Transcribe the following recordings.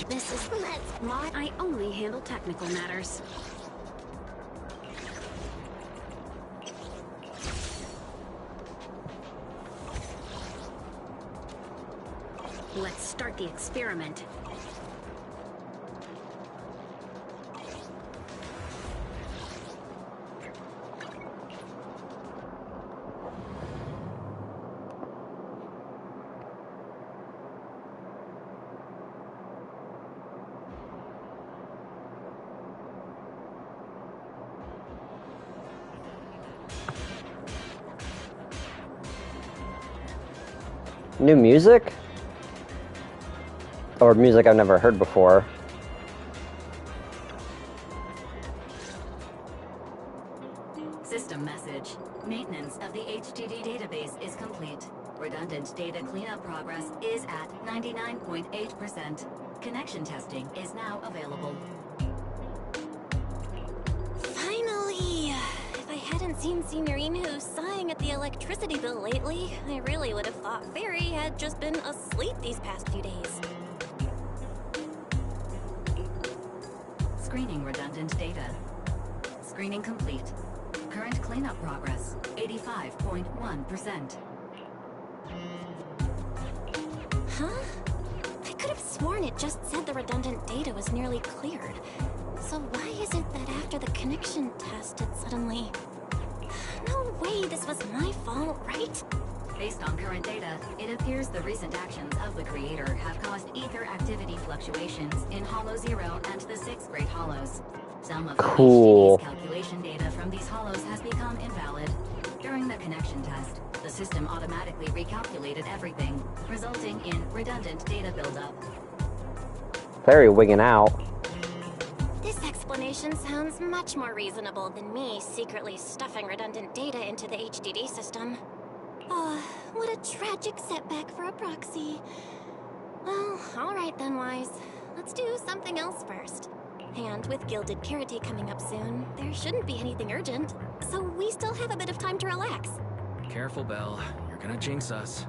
This is my. I only handle technical matters. Let's start the experiment. New music? Or music I've never heard before. System message. Maintenance of the HDD database is complete. Redundant data cleanup progress is at 99.8%. Connection testing is now available. Finally! If I hadn't seen Signorine sighing at the electricity bill lately, I really would have thought Fairy had just been asleep these past few days. Screening redundant data. Screening complete. Current cleanup progress, 85.1%. Huh? I could have sworn it just said the redundant data was nearly cleared. So why is it that after the connection test it suddenly... No way this was my fault, right? Based on current data, it appears the recent actions of the creator have caused ether activity fluctuations in Hollow 0 and the 6th grade hollows. Some of the HDD's calculation data from these hollows has become invalid. During the connection test, the system automatically recalculated everything, resulting in redundant data buildup. Very wigging out. This explanation sounds much more reasonable than me secretly stuffing redundant data into the HDD system. Oh, what a tragic setback for a proxy. Well, alright then, Wise. Let's do something else first. And with Gilded Karate coming up soon, there shouldn't be anything urgent, so we still have a bit of time to relax. Careful, Belle. You're gonna jinx us.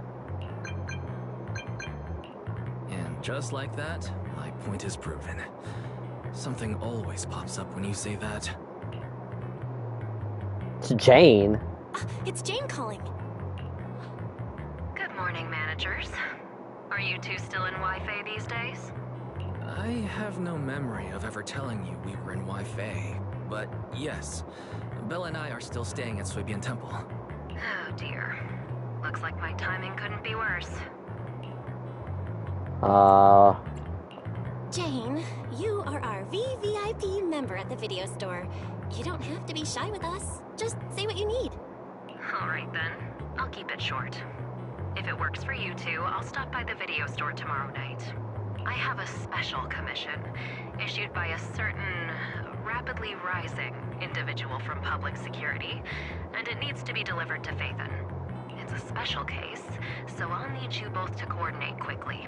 And just like that, my point is proven. Something always pops up when you say that. It's Jane. It's Jane calling. Good morning, managers. Are you two still in Wi-Fi these days? I have no memory of ever telling you we were in Wi-Fi, but yes, Belle and I are still staying at Suibian Temple. Oh dear. Looks like my timing couldn't be worse. Jane, you are our VVIP member at the video store. You don't have to be shy with us. Just say what you need. Alright then. I'll keep it short. If it works for you two, I'll stop by the video store tomorrow night. I have a special commission, issued by a certain rapidly rising individual from public security, and it needs to be delivered to Phaethon. It's a special case, so I'll need you both to coordinate quickly.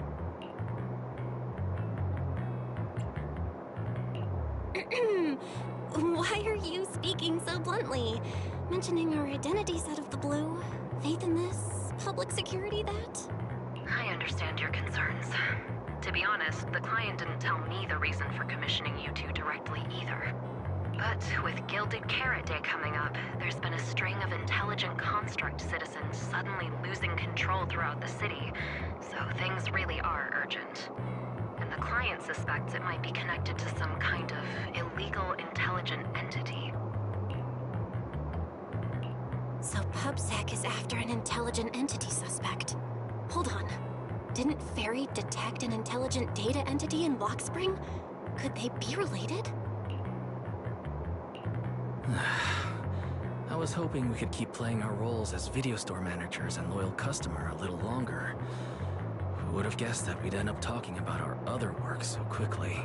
Why are you speaking so bluntly? Mentioning our identities out of the blue? Phaethon this? Public security that? I understand your concerns. To be honest, the client didn't tell me the reason for commissioning you two directly either. But with Gilded Carrot Day coming up, there's been a string of intelligent construct citizens suddenly losing control throughout the city, so things really are urgent. And the client suspects it might be connected to some kind of illegal intelligent entity. So PubSec is after an intelligent entity suspect. Hold on. Didn't Fairy detect an intelligent data entity in Block Spring? Could they be related? I was hoping we could keep playing our roles as video store managers and loyal customer a little longer. Who would have guessed that we'd end up talking about our other work so quickly?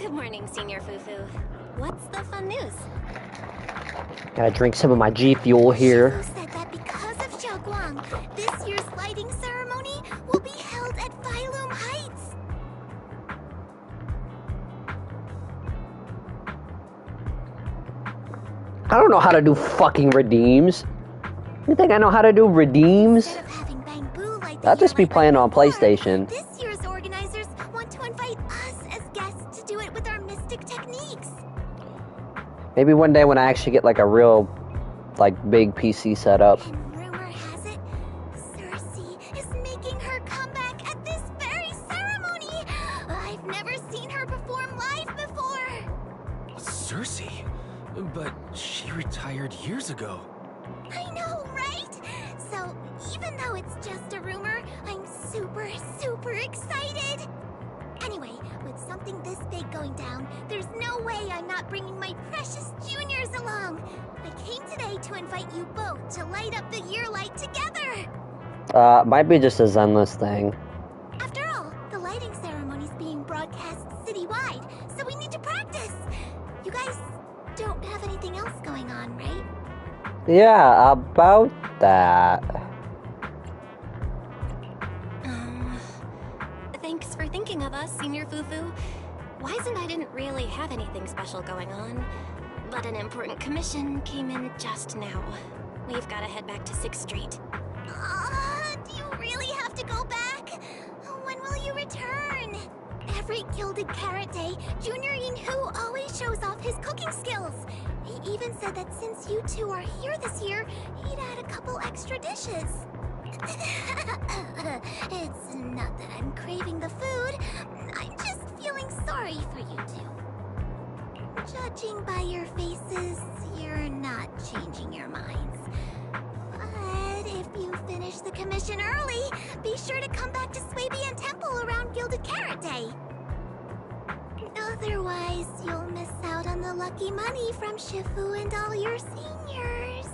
Good morning, Senior Fufu. What's the fun news? Gotta drink some of my G Fuel here. Shifu said that because of Xiaoguang, this year's lighting ceremony will be held at Phylum Heights. I don't know how to do fucking redeems. You think I know how to do redeems? Instead of having Bangbu light the I'll just be year light playing on before, PlayStation. This year's organizers want to invite us as guests to do it with our mystic techniques. Maybe one day when I actually get like a real, like, big PC setup. And rumor has it, Cersei is making her comeback at this very ceremony. I've never seen her perform live before. Cersei? But she retired years ago. I know, right? So, even though it's just a rumor, I'm super, super excited. Anyway, with something this big going down, there's no way I'm not bringing my precious juniors along. I came today to invite you both to light up the year light together. Might be just a Zenless thing. After all, the lighting ceremony's being broadcast citywide, so we need to practice. You guys don't have anything else going on, right? Yeah, about that. Thanks for thinking of us, Senior Fufu. Wise and I didn't really have anything special going on, but an important commission came in just now. We've got to head back to 6th Street. Do you really have to go back? When will you return? Every Gilded Carrot Day, Junior Yinhu always shows off his cooking skills. He even said that since you two are here this year, he'd add a couple extra dishes. It's not that I'm craving the food. I'm just feeling sorry for you two. Judging by your faces, you're not changing your minds. But if you finish the commission early, be sure to come back to Swabian Temple around Gilded Carrot Day. Otherwise, you'll miss out on the lucky money from Shifu and all your seniors.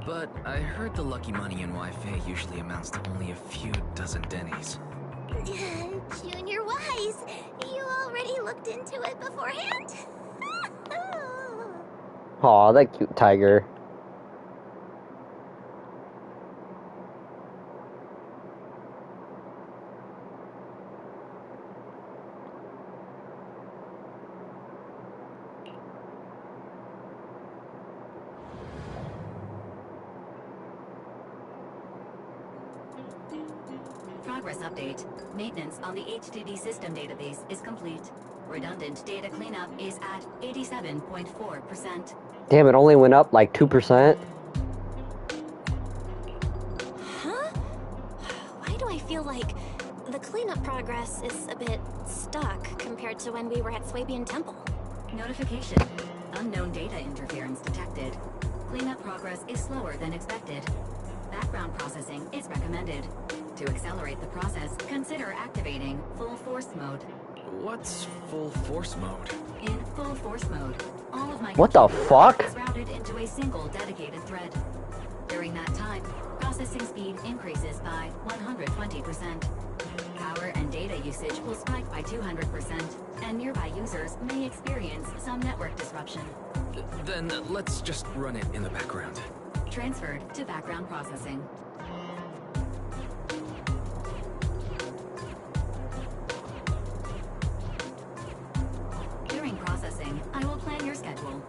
But I heard the lucky money in Wi-Fi usually amounts to only a few dozen dennies. Junior Wise, you already looked into it beforehand? Aw, that cute tiger. Progress update. Maintenance on the HDD system database is complete. Redundant data cleanup is at 87.4%. Damn, it only went up like 2%. Huh? Why do I feel like the cleanup progress is a bit stuck compared to when we were at Swabian Temple? Notification. Unknown data interference detected. Cleanup progress is slower than expected. Background processing is recommended. To accelerate the process, consider activating full force mode. What's full force mode? In full force mode, all of my What the computer fuck? is routed into a single dedicated thread. During that time, processing speed increases by 120%. Power and data usage will spike by 200%, and nearby users may experience some network disruption. Then let's just run it in the background. Transferred to background processing. During processing, I will plan your schedule.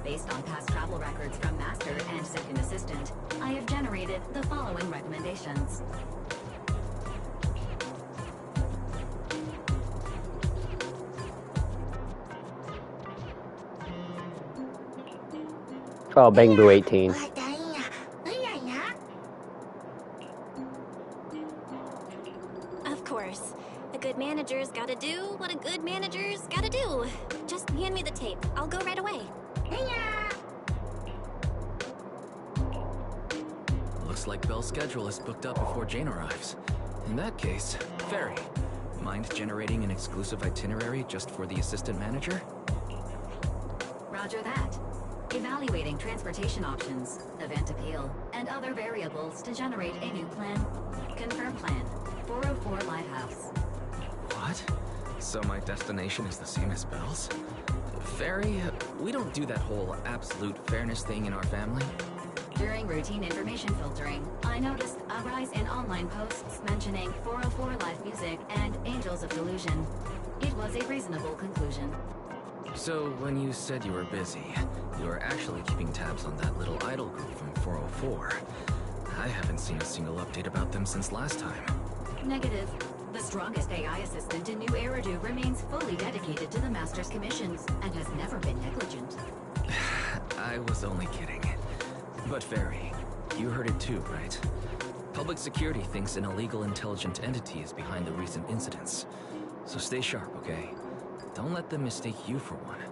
Based on past travel records from Master and Second Assistant, I have generated the following recommendations. Oh, Bangbu 18. Of course. A good manager's gotta do what a good manager's gotta do. Just hand me the tape. I'll go right away. Looks like Belle's schedule is booked up before Jane arrives. In that case, Fairy, mind generating an exclusive itinerary just for the assistant manager? Roger that. Evaluating transportation options, event appeal, and other variables to generate a new plan. Confirm plan. 404 Lighthouse. What? So my destination is the same as Belle's? Fairy, we don't do that whole absolute fairness thing in our family. During routine information filtering, I noticed a rise in online posts mentioning 404 live music and Angels of Delusion. It was a reasonable conclusion. So when you said you were busy, you were actually keeping tabs on that little idol group from 404. I haven't seen a single update about them since last time. Negative. The strongest AI assistant in New Eridu remains fully dedicated to the Master's commissions and has never been negligent. I was only kidding. But Fairy, you heard it too, right? Public security thinks an illegal intelligent entity is behind the recent incidents. So stay sharp, okay? Don't let them mistake you for one.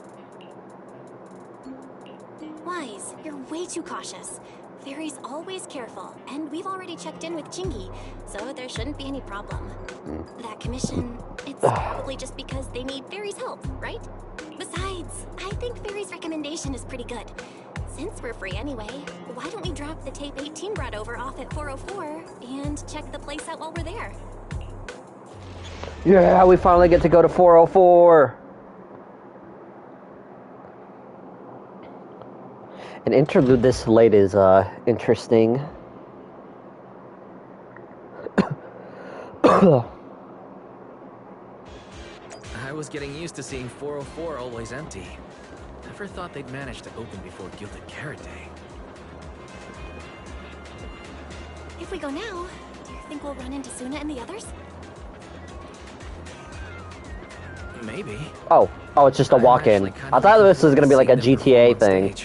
Wise, you're way too cautious. Fairy's always careful, and we've already checked in with Chingy, so there shouldn't be any problem. That commission, it's probably just because they need Fairy's help, right? Besides, I think Fairy's recommendation is pretty good. Since we're free anyway, why don't we drop the tape 18 brought over off at 404 and check the place out while we're there? Yeah, we finally get to go to 404. An interlude this late is interesting. I was getting used to seeing 404 always empty. Never thought they'd manage to open before Gilded Carrot Day. If we go now, do you think we'll run into Suna and the others? Maybe. Oh, it's just a walk-in. I thought this was gonna be like a GTA thing.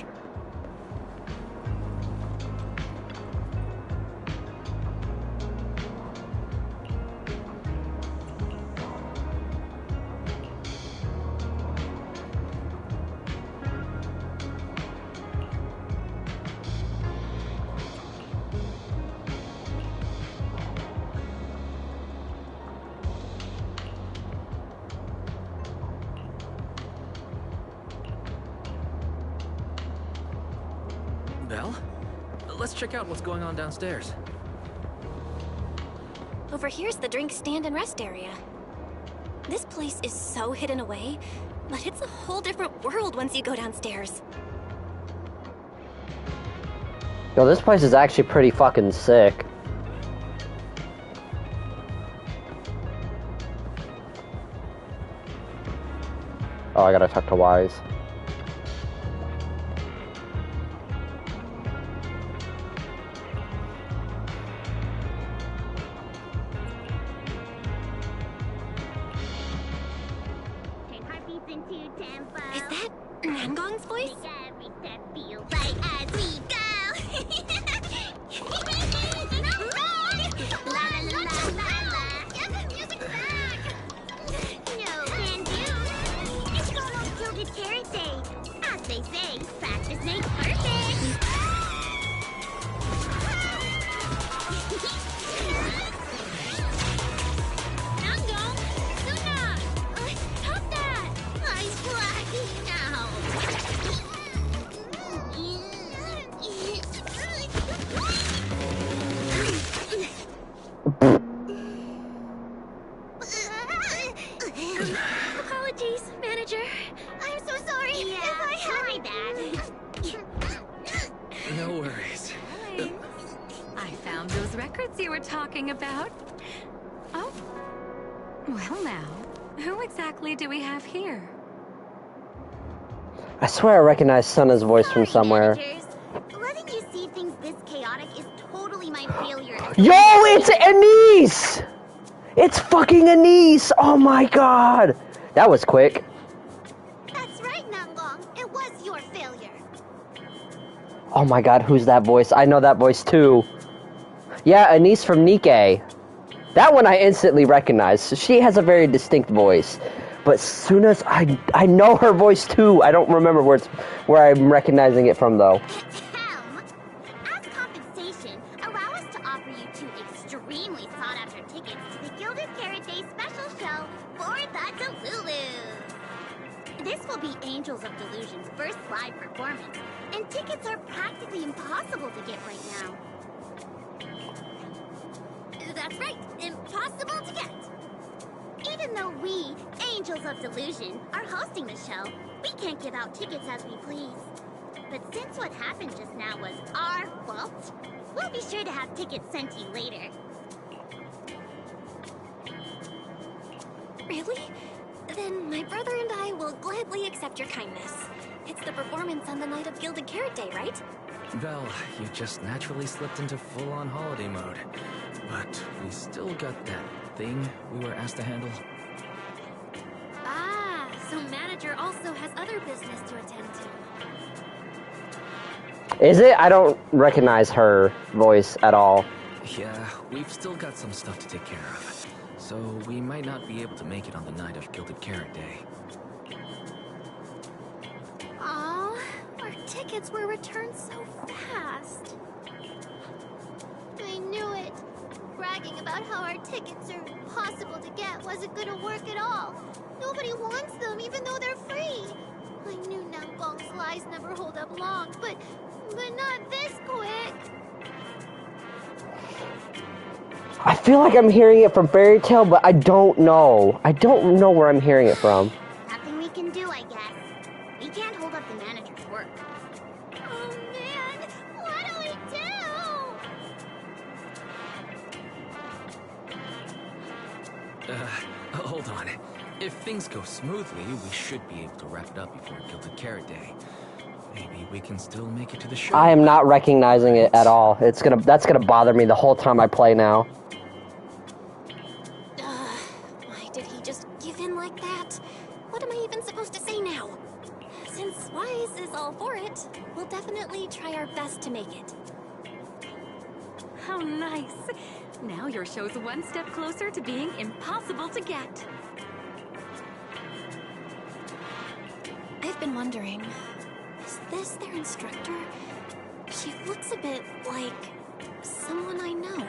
Belle? Let's check out what's going on downstairs. Over here's the drink stand and rest area. This place is so hidden away, but it's a whole different world once you go downstairs. Yo, this place is actually pretty fucking sick. Oh, I gotta talk to Wise. Is that Nangong's voice? Apologies, manager. I'm so sorry. If I had bad. No worries. Hi. I found those records you were talking about. Oh. Well now, who exactly do we have here? I swear I recognize Suna's voice from somewhere. Managers. Letting you see things this chaotic is totally my failure. Yo, it's Anise! It's fucking Anise! Oh my god! That was quick. That's right, Nangong. It was your failure. Oh my god, who's that voice? I know that voice too. Yeah, Anise from Nikkei. That one I instantly recognized. She has a very distinct voice. But Suna's, I know her voice too. I don't remember where I'm recognizing it from though. As compensation, allow us to offer you 2 extremely sought-after tickets to the Gilded Carrot Day special show for the Delulus. This will be Angels of Delusion's first live performance, and tickets are practically impossible to get right now. That's right, impossible to get. Even though we, Angels of Delusion are hosting the show, we can't give out tickets as we please. But since what happened just now was our fault, we'll be sure to have tickets sent to you later. Really? Then my brother and I will gladly accept your kindness. It's the performance on the night of Gilded Carrot Day, right? Well, you just naturally slipped into full-on holiday mode. But we still got that thing we were asked to handle. Ah, so manager also has other business to attend to. Is it? I don't recognize her voice at all. Yeah, we've still got some stuff to take care of. So we might not be able to make it on the night of Gilded Carrot Day. Aw, our tickets were returned so fast. I knew it. Bragging about how our tickets are impossible to get wasn't gonna work at all. Nobody wants them, even though they're free. I knew Nangbong's lies never hold up long, but not this quick. I feel like I'm hearing it from Fairy Tale, but I don't know. I don't know where I'm hearing it from. Nothing we can do, I guess. We can't hold up the manager's work. Oh man, what do we do? Hold on. If things go smoothly, we should be able to wrap it up before Gilded Carrot Day. Maybe we can still make it to the show. I am not recognizing it at all. That's gonna bother me the whole time I play now. Why did he just give in like that? What am I even supposed to say now? Since Wise is all for it, we'll definitely try our best to make it. How nice. Now your show's one step closer to being impossible to get. I've been wondering, is this their instructor? She looks a bit like someone I know.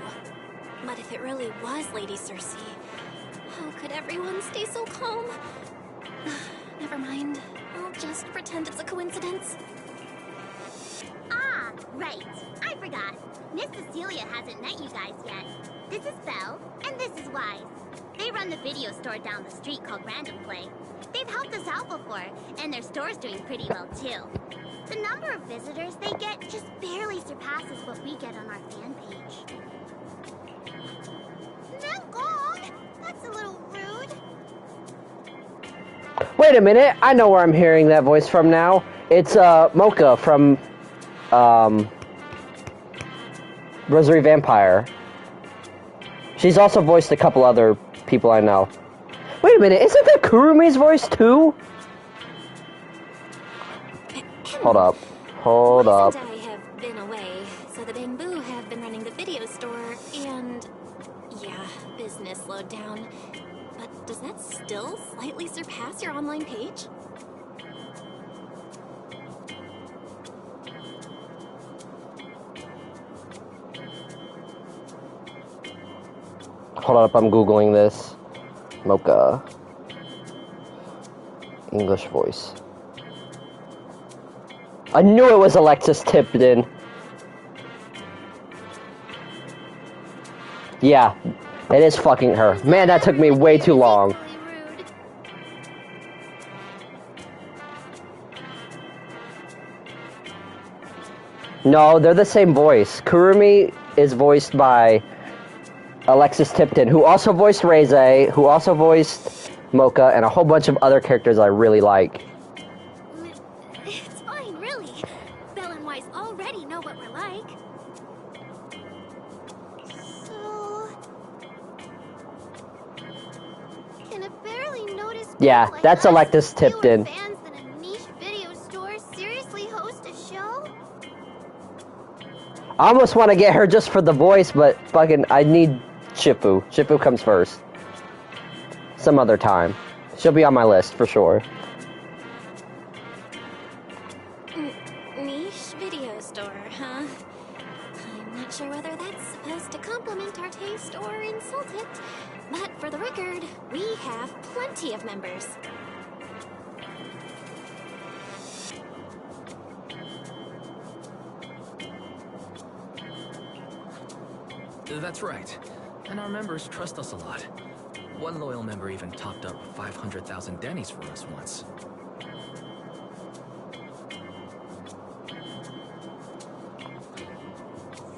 But if it really was Lady Cersei, how could everyone stay so calm? Never mind. I'll just pretend it's a coincidence. Ah, right. I forgot. Miss Cecilia hasn't met you guys yet. This is Belle, and this is Wise. They run the video store down the street called Random Play. They've helped us out before, and their store's doing pretty well too. The number of visitors they get just barely surpasses what we get on our fan page. Nangong! That's a little rude. Wait a minute, I know where I'm hearing that voice from now. It's Mocha from Rosary Vampire. She's also voiced a couple other people I know. Wait a minute, isn't that Kurumi's voice too? Hold up. Hold up. Wise and I have been away, so the Bamboo have been running the video store, and yeah, business slowed down. But does that still slightly surpass your online page? Hold up, I'm Googling this. Mocha. English voice. I knew it was Alexis Tipton. Yeah, it is fucking her. Man, that took me way too long. No, they're the same voice. Kurumi is voiced by Alexis Tipton, who also voiced Reze, who also voiced Mocha, and a whole bunch of other characters I really like. It's fine, really. Belle and Wise already know what we're like. So... Can a barely noticed... Yeah, girl like that's us Alexis with fewer Tipton. fans than a niche video store seriously host a show? I almost want to get her just for the voice, but fucking, I need Shifu. Shifu comes first. Some other time. She'll be on my list, for sure. Niche video store, huh? I'm not sure whether that's supposed to compliment our taste or insult it, but for the record, we have plenty of members. That's right. And our members trust us a lot. One loyal member even topped up 500,000 dennies for us once.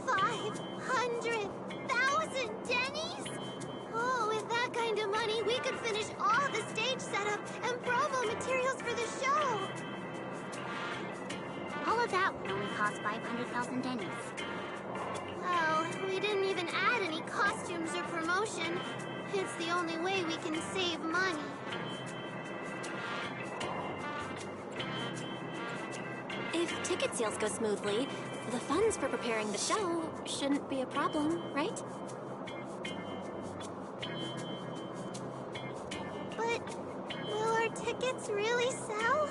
500,000 dennies? Oh, with that kind of money, we could finish all the stage setup and promo materials for the show. All of that would only cost 500,000 dennies. Well, we didn't even add any costumes or promotion. It's the only way we can save money. If ticket sales go smoothly, the funds for preparing the show shouldn't be a problem, right? But will our tickets really sell?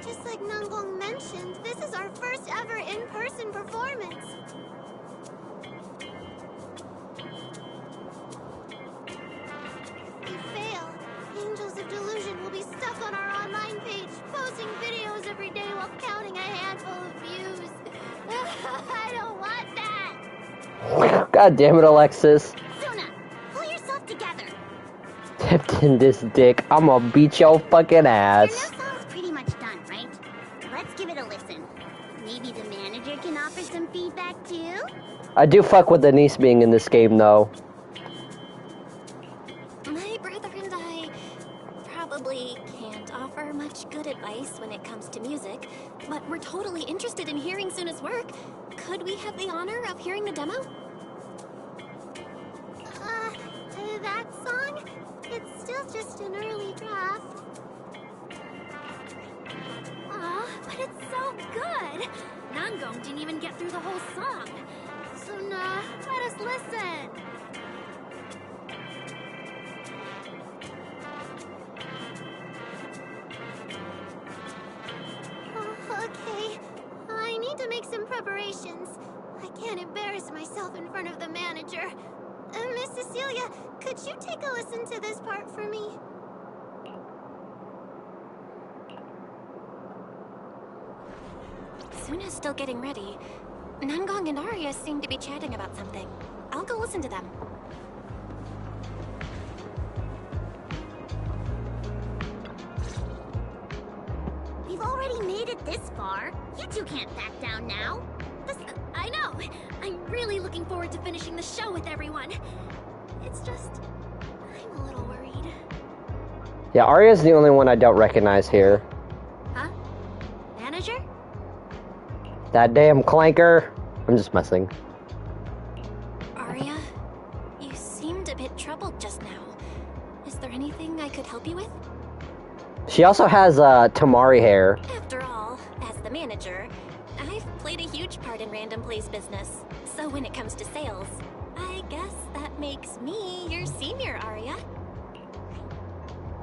Just like Nanggong mentioned, this is our first ever in-person performance. If we fail, Angels of Delusion will be stuck on our online page, posting videos every day while counting a handful of views. I don't want that! God damn it, Alexis. Suna, pull yourself together. Tipped in this dick. I'm gonna beat your fucking Your ass. new song's pretty much done, right? Let's give it a listen. Maybe the manager can offer some feedback too? I do fuck with Denise being in this game, though. My brother and I probably can't offer much good advice when it comes to music, but we're totally interested in hearing Suna's work. Could we have the honor of hearing the demo? That song? It's still just an early draft. Aw, but it's so good! Nanggong didn't even get through the whole song. Suna, let us listen. Okay. I need to make some preparations. I can't embarrass myself in front of the manager. Miss Cecilia, could you take a listen to this part for me? Suna's still getting ready. Nanggong and Arya seem to be chatting about something. I'll go listen to them. We've already made it this far. You two can't back down now. I know! I'm really looking forward to finishing the show with everyone. It's just... I'm a little worried. Yeah, Arya's the only one I don't recognize here. Huh? Manager? That damn clanker. I'm just messing. Arya, you seemed a bit troubled just now. Is there anything I could help you with? She also has Tamari hair. After all, as the manager, I've played a huge part in Random Play's business. So when it comes to sales, I guess that makes me your senior, Arya.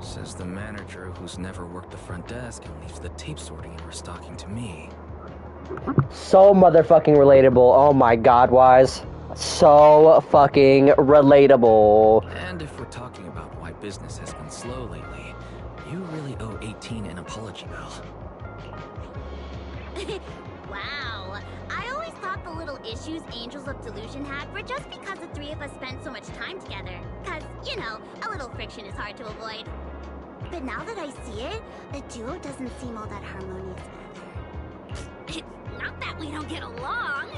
Says the manager who's never worked the front desk and leaves the tape sorting and restocking to me. So motherfucking relatable. Oh my god, Wise. So fucking relatable. And if we're talking about why business has been slow lately, you really owe 18 an apology, Belle. Wow. I always thought the little issues Angels of Delusion had were just because the three of us spent so much time together. Cause, you know, a little friction is hard to avoid. But now that I see it, the duo doesn't seem all that harmonious either. Not that we don't get along.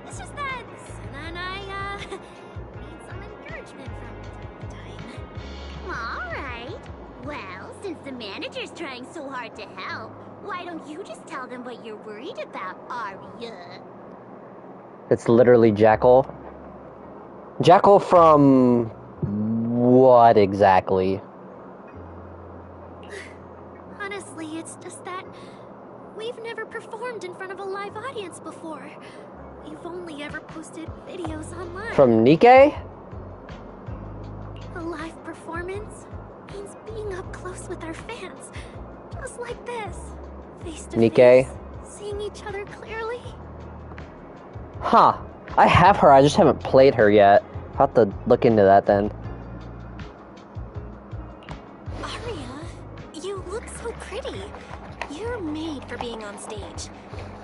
It's just that Suna and I, need some encouragement from time to time. Alright. Well, since the manager's trying so hard to help, why don't you just tell them what you're worried about, Arya? It's literally Jackal. Jackal from... what exactly? Honestly, it's just that we've never performed in front of a live audience before. We've only ever posted videos online. From Nikkei? A live performance means being up close with our fans. Just like this. Face to Nikkei? face, seeing each other clearly. Huh. I have her, I just haven't played her yet. I'll have to look into that then. Arya, you look so pretty. You're made for being on stage.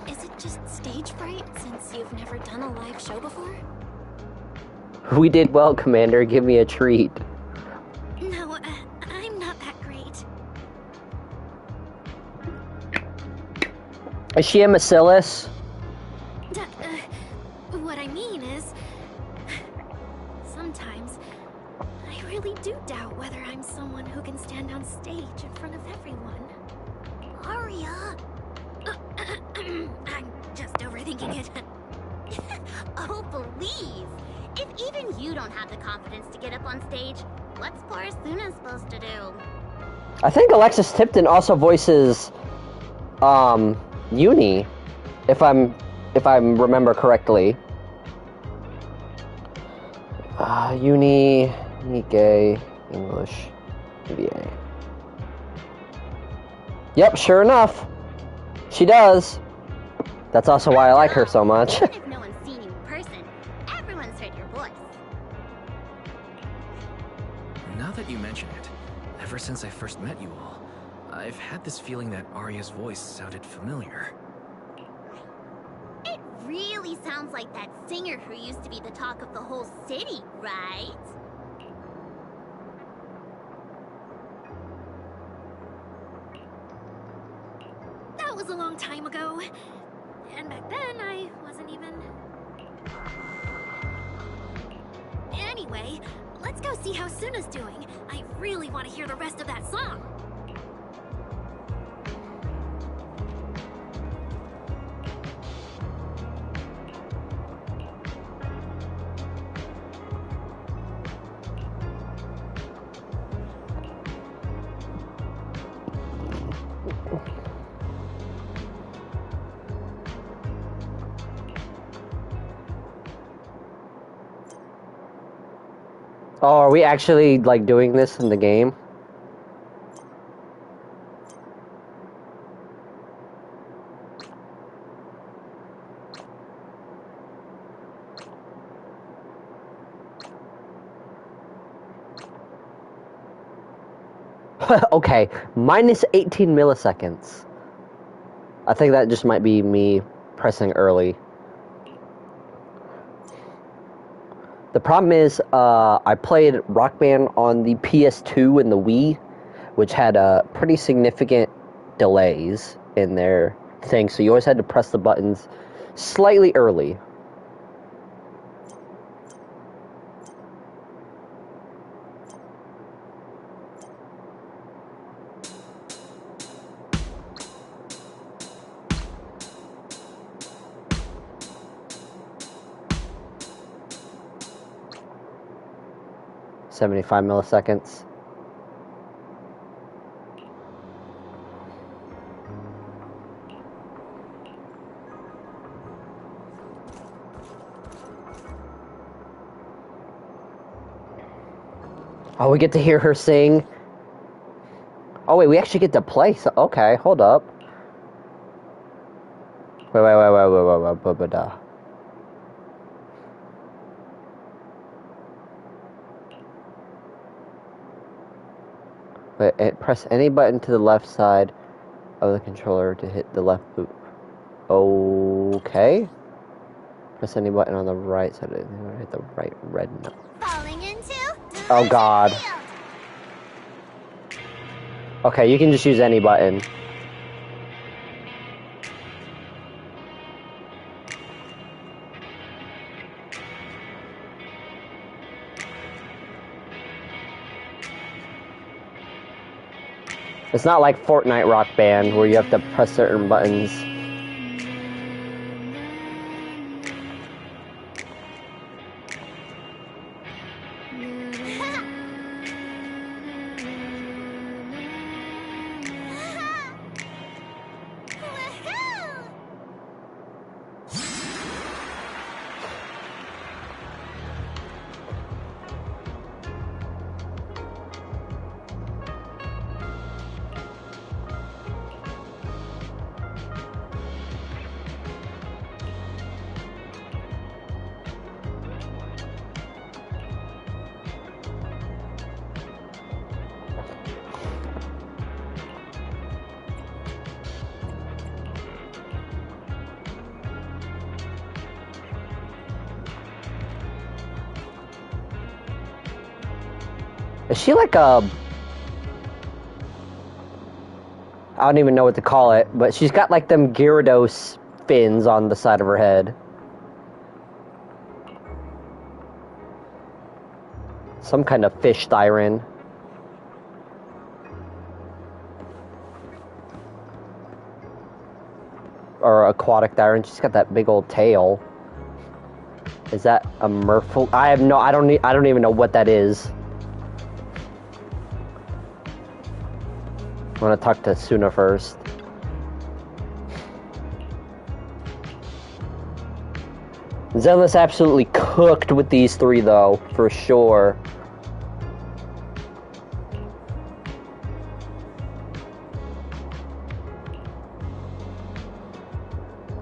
Is it just stage fright since you've never done a live show before? We did well, Commander. Give me a treat. No, I'm not that great. Is she a Bacillus? What I mean is, sometimes I really do doubt whether I'm someone who can stand on stage in front of everyone. Aria! I'm just overthinking it. Oh, please! If even you don't have the confidence to get up on stage, what's poor Suna's supposed to do? I think Alexis Tipton also voices, Uni, if I remember correctly. Uni, Nikkei, English, VA. Yep, sure enough, she does. That's also why I like her so much. Even if no one's seen you in person, everyone's heard your voice. Now that you mention it, ever since I first met you all, I've had this feeling that Arya's voice sounded familiar. It really sounds like that singer who used to be the talk of the whole city, right? That was a long time ago. And back then, I wasn't even... Anyway, let's go see how Suna's doing. I really want to hear the rest of that song. Oh, are we actually, like, doing this in the game? Okay, minus 18 milliseconds. I think that just might be me pressing early. The problem is, I played Rock Band on the PS2 and the Wii, which had pretty significant delays in their thing, so you always had to press the buttons slightly early. $75 milliseconds. Oh, we get to hear her sing. Oh wait, we actually get to play. So, okay, hold up. Wait. Wait, press any button to the left side of the controller to hit the left boot. Okay. Press any button on the right side. Hit the right red note. Falling into... Oh God. Okay, you can just use any button. It's not like Fortnite Rock Band where you have to press certain buttons. Is she like a... I don't even know what to call it, but she's got like them Gyarados fins on the side of her head. Some kind of fish siren. Or aquatic siren. She's got that big old tail. Is that a merfolk? I don't even know what that is. I want to talk to Suna first. Zealous absolutely cooked with these three, though, for sure.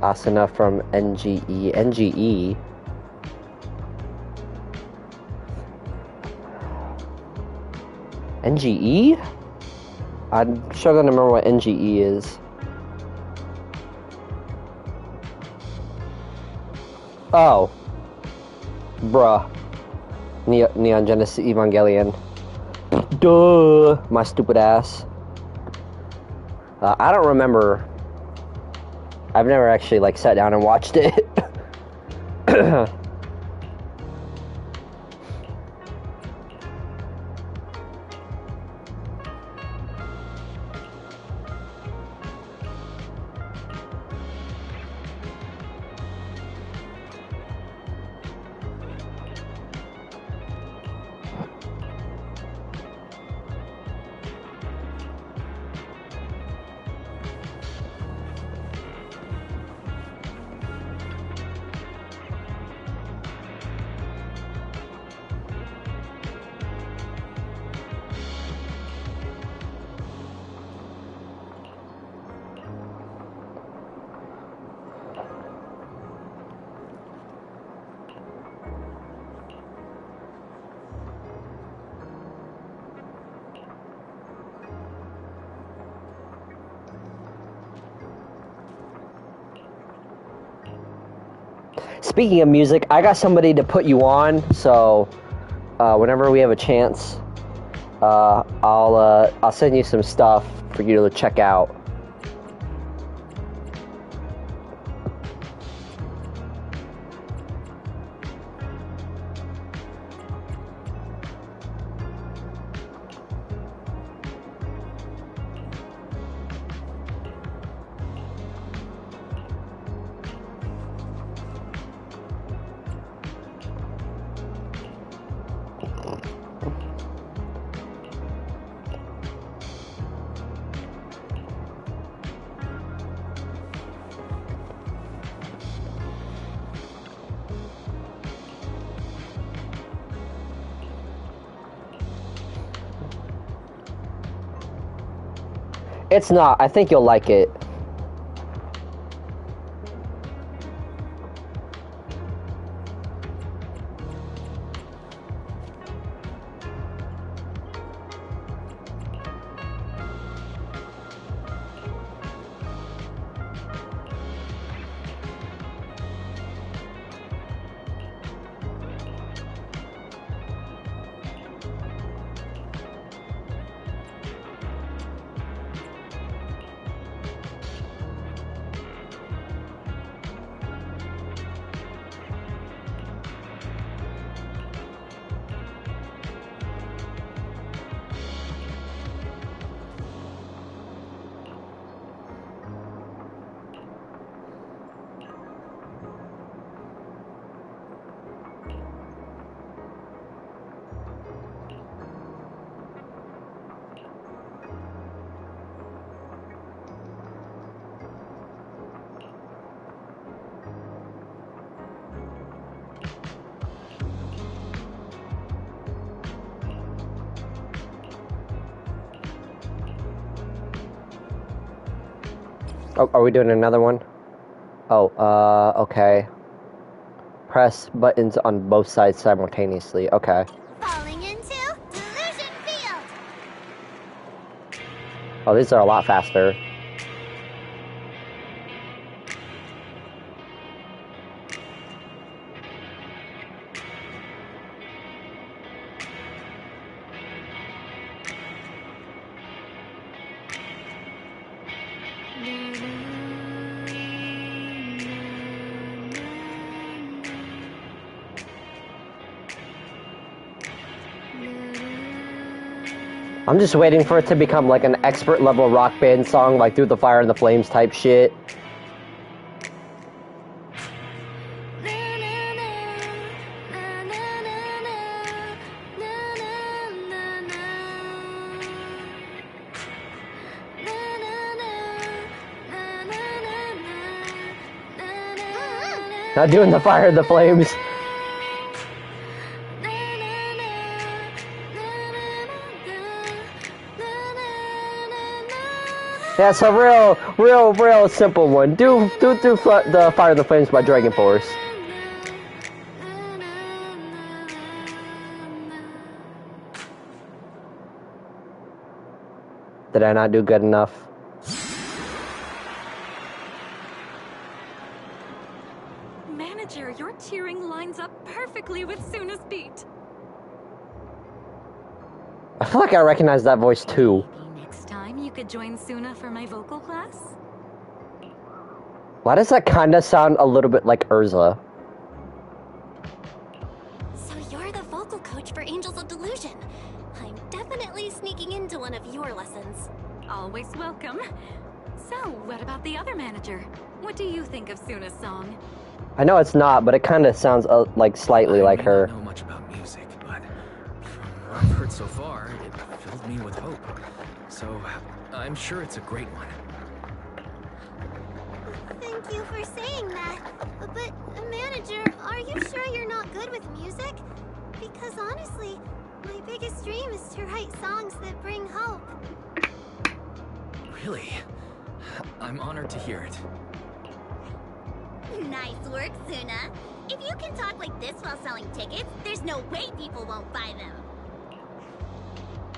Asuna from NGE. NGE? NGE? I'm struggling to remember what NGE is. Oh. Bruh. Neon Genesis Evangelion. Duh. My stupid ass. I don't remember. I've never actually, like, sat down and watched it. Speaking of music, I got somebody to put you on, so whenever we have a chance, I'll send you some stuff for you to check out. It's not. I think you'll like it. Oh, are we doing another one? Oh, okay. Press buttons on both sides simultaneously. Okay. Falling into Delusion Field. Oh, these are a lot faster. I'm just waiting for it to become like an expert level rock band song, like Through the Fire and the Flames type shit. Not doing the Fire and the Flames. Yeah, it's a real simple one. Do the Fire and the Flames by Dragon Force. Did I not do good enough? Manager, your cheering lines up perfectly with Suna's beat. I feel like I recognize that voice too. Maybe next time you could join Suna for my vocal class? Why does that kind of sound a little bit like Urza? So you're the vocal coach for Angels of Delusion. I'm definitely sneaking into one of your lessons. Always welcome. So, what about the other manager? What do you think of Suna's song? I know it's not, but it kind of sounds like slightly like her. I don't know much about music, but from what I've heard so far, it filled me with hope. So, I'm sure it's a great one. Thank you for saying that. But, manager, are you sure you're not good with music? Because honestly, my biggest dream is to write songs that bring hope. Really? I'm honored to hear it. Nice work, Suna. If you can talk like this while selling tickets, there's no way people won't buy them.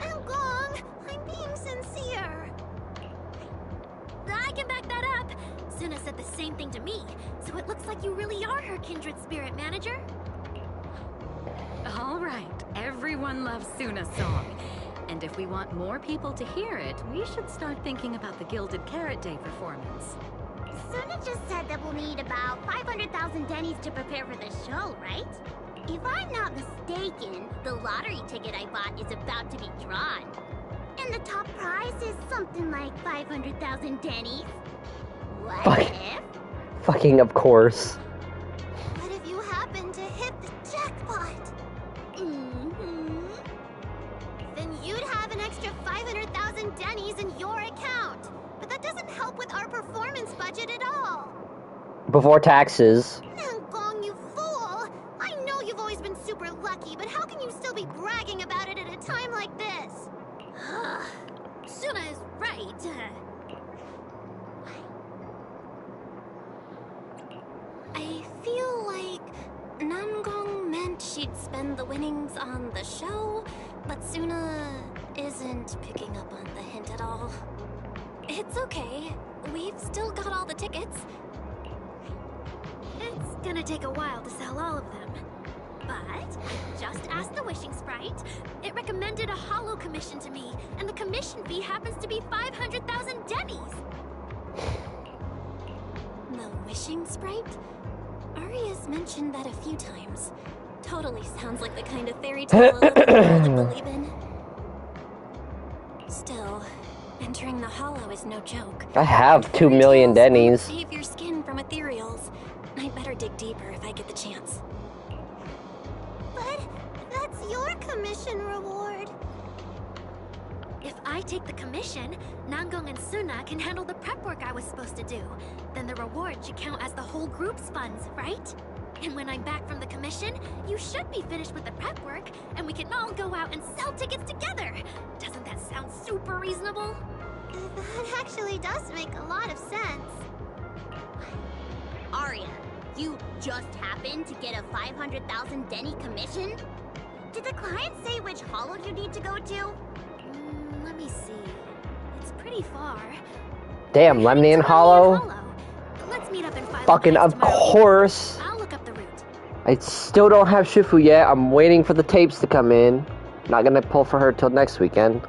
Oh, Gong, I'm being sincere. I can back that up. Suna said the same thing to me, so it looks like you really are her kindred spirit, manager. All right, everyone loves Suna's song. And if we want more people to hear it, we should start thinking about the Gilded Carrot Day performance. Suna just said that we'll need about 500,000 dennies to prepare for the show, right? If I'm not mistaken, the lottery ticket I bought is about to be drawn. And the top prize is something like 500,000 dennies. What Fuck. if? Fucking of course. What if you happen to hit the jackpot? Then you'd have an extra 500,000 dennies in your account. But that doesn't help with our performance budget at all. Before taxes. Gong, you fool! I know you've always been super lucky, but how can you still be bragging about it at a time like this? Suna is right. I feel like Nangong meant she'd spend the winnings on the show, but Suna isn't picking up on the hint at all. It's okay. We've still got all the tickets. It's gonna take a while to sell all of them. But I just asked the Wishing Sprite. It recommended a holo commission to me, and the commission fee happens to be 500,000 dennies. The Wishing Sprite? Aria's mentioned that a few times. Totally sounds like the kind of fairy tale a little girl would believe in. Still, entering the hollow is no joke. I have 2 million dennies. Save your skin from ethereals. I'd better dig deeper if I get the chance. But that's your commission reward. If I take the commission, Nangong and Suna can handle the prep work I was supposed to do. Then the reward should count as the whole group's funds, right? And when I'm back from the commission, you should be finished with the prep work, and we can all go out and sell tickets together. Doesn't that sound super reasonable? That actually does make a lot of sense. Aria, you just happened to get a 500,000 denny commission? Did the client say which hollow you need to go to? Let me see. It's pretty far. Damn, Lemnian Hollow? Let's meet up in 5 Fucking minutes of tomorrow. course. I'll look up the route. I still don't have Shifu yet. I'm waiting for the tapes to come in. Not gonna pull for her till next weekend.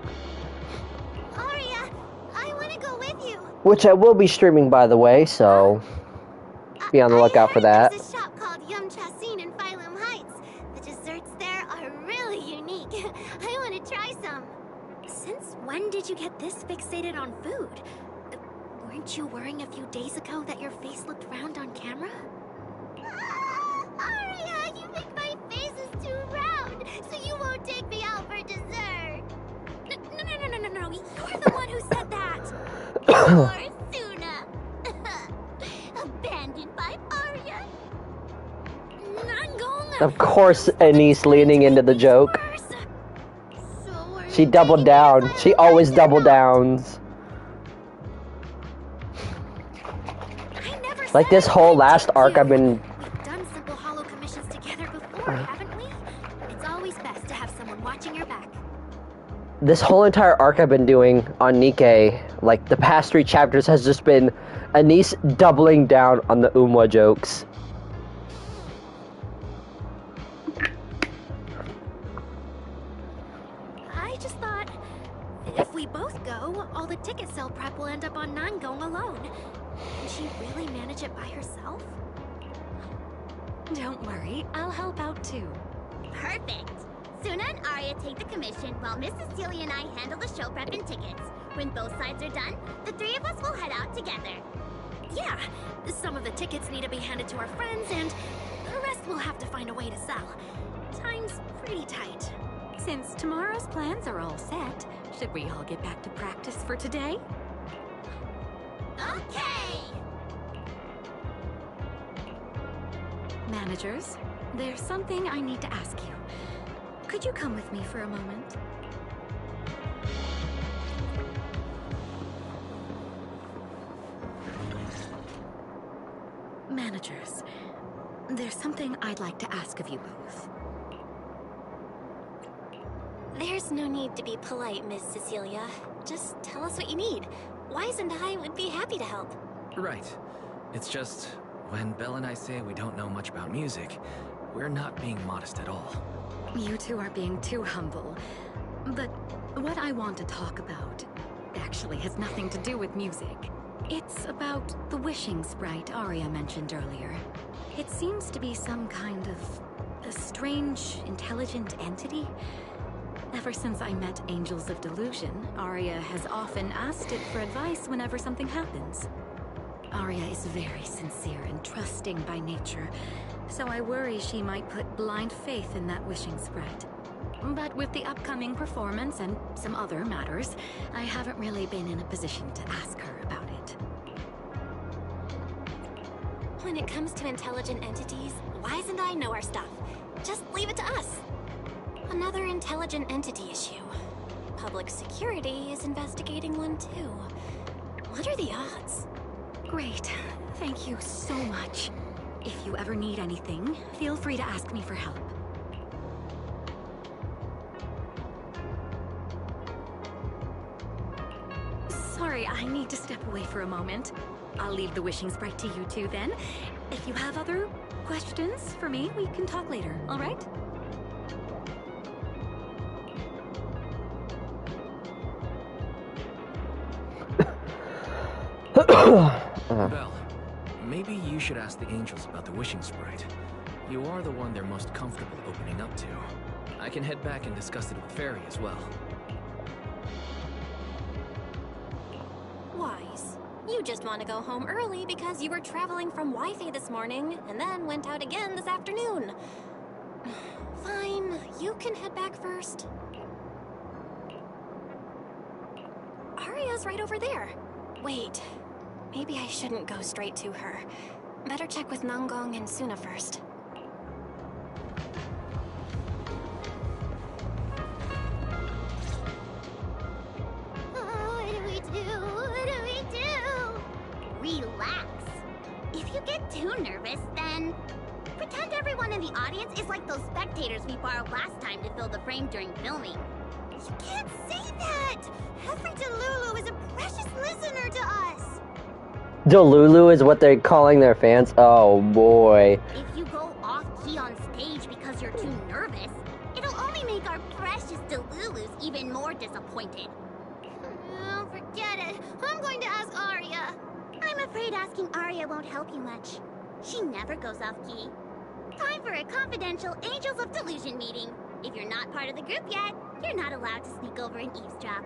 Aria, I want to go with you. Which I will be streaming, by the way, so be on the lookout for that. There's a shop called Yum Chasin in Phylum Heights. The desserts there are really unique. I want to try some. Since you get this fixated on food? Weren't you worrying a few days ago that your face looked round on camera? Aria, you think my face is too round, so you won't take me out for dessert. No, you're the one who said that! Poor Suna. Abandoned by Aria. Nangong! Of course, Anise leaning into the joke. So She doubled down. She always double downs. Like this whole last arc I've been... We've done simple holo commissions together before, haven't we? It's always best to have someone watching your back. This whole entire arc I've been doing on Nikke, like the past 3 chapters, has just been Anise doubling down on the Umwa jokes. I just thought, if we both go, all the ticket sale prep will end up on Nangong alone. Can she really manage it by herself? Don't worry, I'll help out too. Perfect. Suna and Aria take the commission while Miss Cecilia and I handle the show prep and tickets. When both sides are done, the 3 of us will head out together. Yeah, some of the tickets need to be handed to our friends, and the rest we'll have to find a way to sell. Time's pretty tight. Since tomorrow's plans are all set, should we all get back to practice for today? Okay! Managers, there's something I need to ask you. Could you come with me for a moment? Managers, there's something I'd like to ask of you both. There's no need to be polite, Miss Cecilia. Just tell us what you need. Wise and I would be happy to help. Right. It's just, when Belle and I say we don't know much about music, we're not being modest at all. You two are being too humble. But what I want to talk about actually has nothing to do with music. It's about the wishing sprite Aria mentioned earlier. It seems to be some kind of a strange, intelligent entity. Ever since I met Angels of Delusion, Aria has often asked it for advice whenever something happens. Aria is very sincere and trusting by nature, so I worry she might put blind faith in that wishing sprite. But with the upcoming performance and some other matters, I haven't really been in a position to ask her about it. When it comes to intelligent entities, Wise and I know our stuff. Just leave it to us. Another intelligent entity issue. Public security is investigating one too. What are the odds? Great. Thank you so much. If you ever need anything, feel free to ask me for help. Sorry, I need to step away for a moment. I'll leave the wishing sprite to you two then. If you have other questions for me, we can talk later, all right? Belle, maybe you should ask the angels about the wishing sprite. You are the one they're most comfortable opening up to. I can head back and discuss it with Fairy as well. Wise, you just want to go home early because you were traveling from Wi-Fi this morning and then went out again this afternoon. Fine, you can head back first. Aria's right over there. Wait, maybe I shouldn't go straight to her. Better check with Nangong and Suna first. What do we do? What do we do? Relax. If you get too nervous, then pretend everyone in the audience is like those spectators we borrowed last time to fill the frame during filming. You can't say that! Every Delulu is a precious listener to us! Delulu is what they're calling their fans? Oh boy. If you go off-key on stage because you're too nervous, it'll only make our precious Delulus even more disappointed. Oh, forget it. I'm going to ask Aria. I'm afraid asking Aria won't help you much. She never goes off-key. Time for a confidential Angels of Delusion meeting. If you're not part of the group yet, you're not allowed to sneak over and eavesdrop.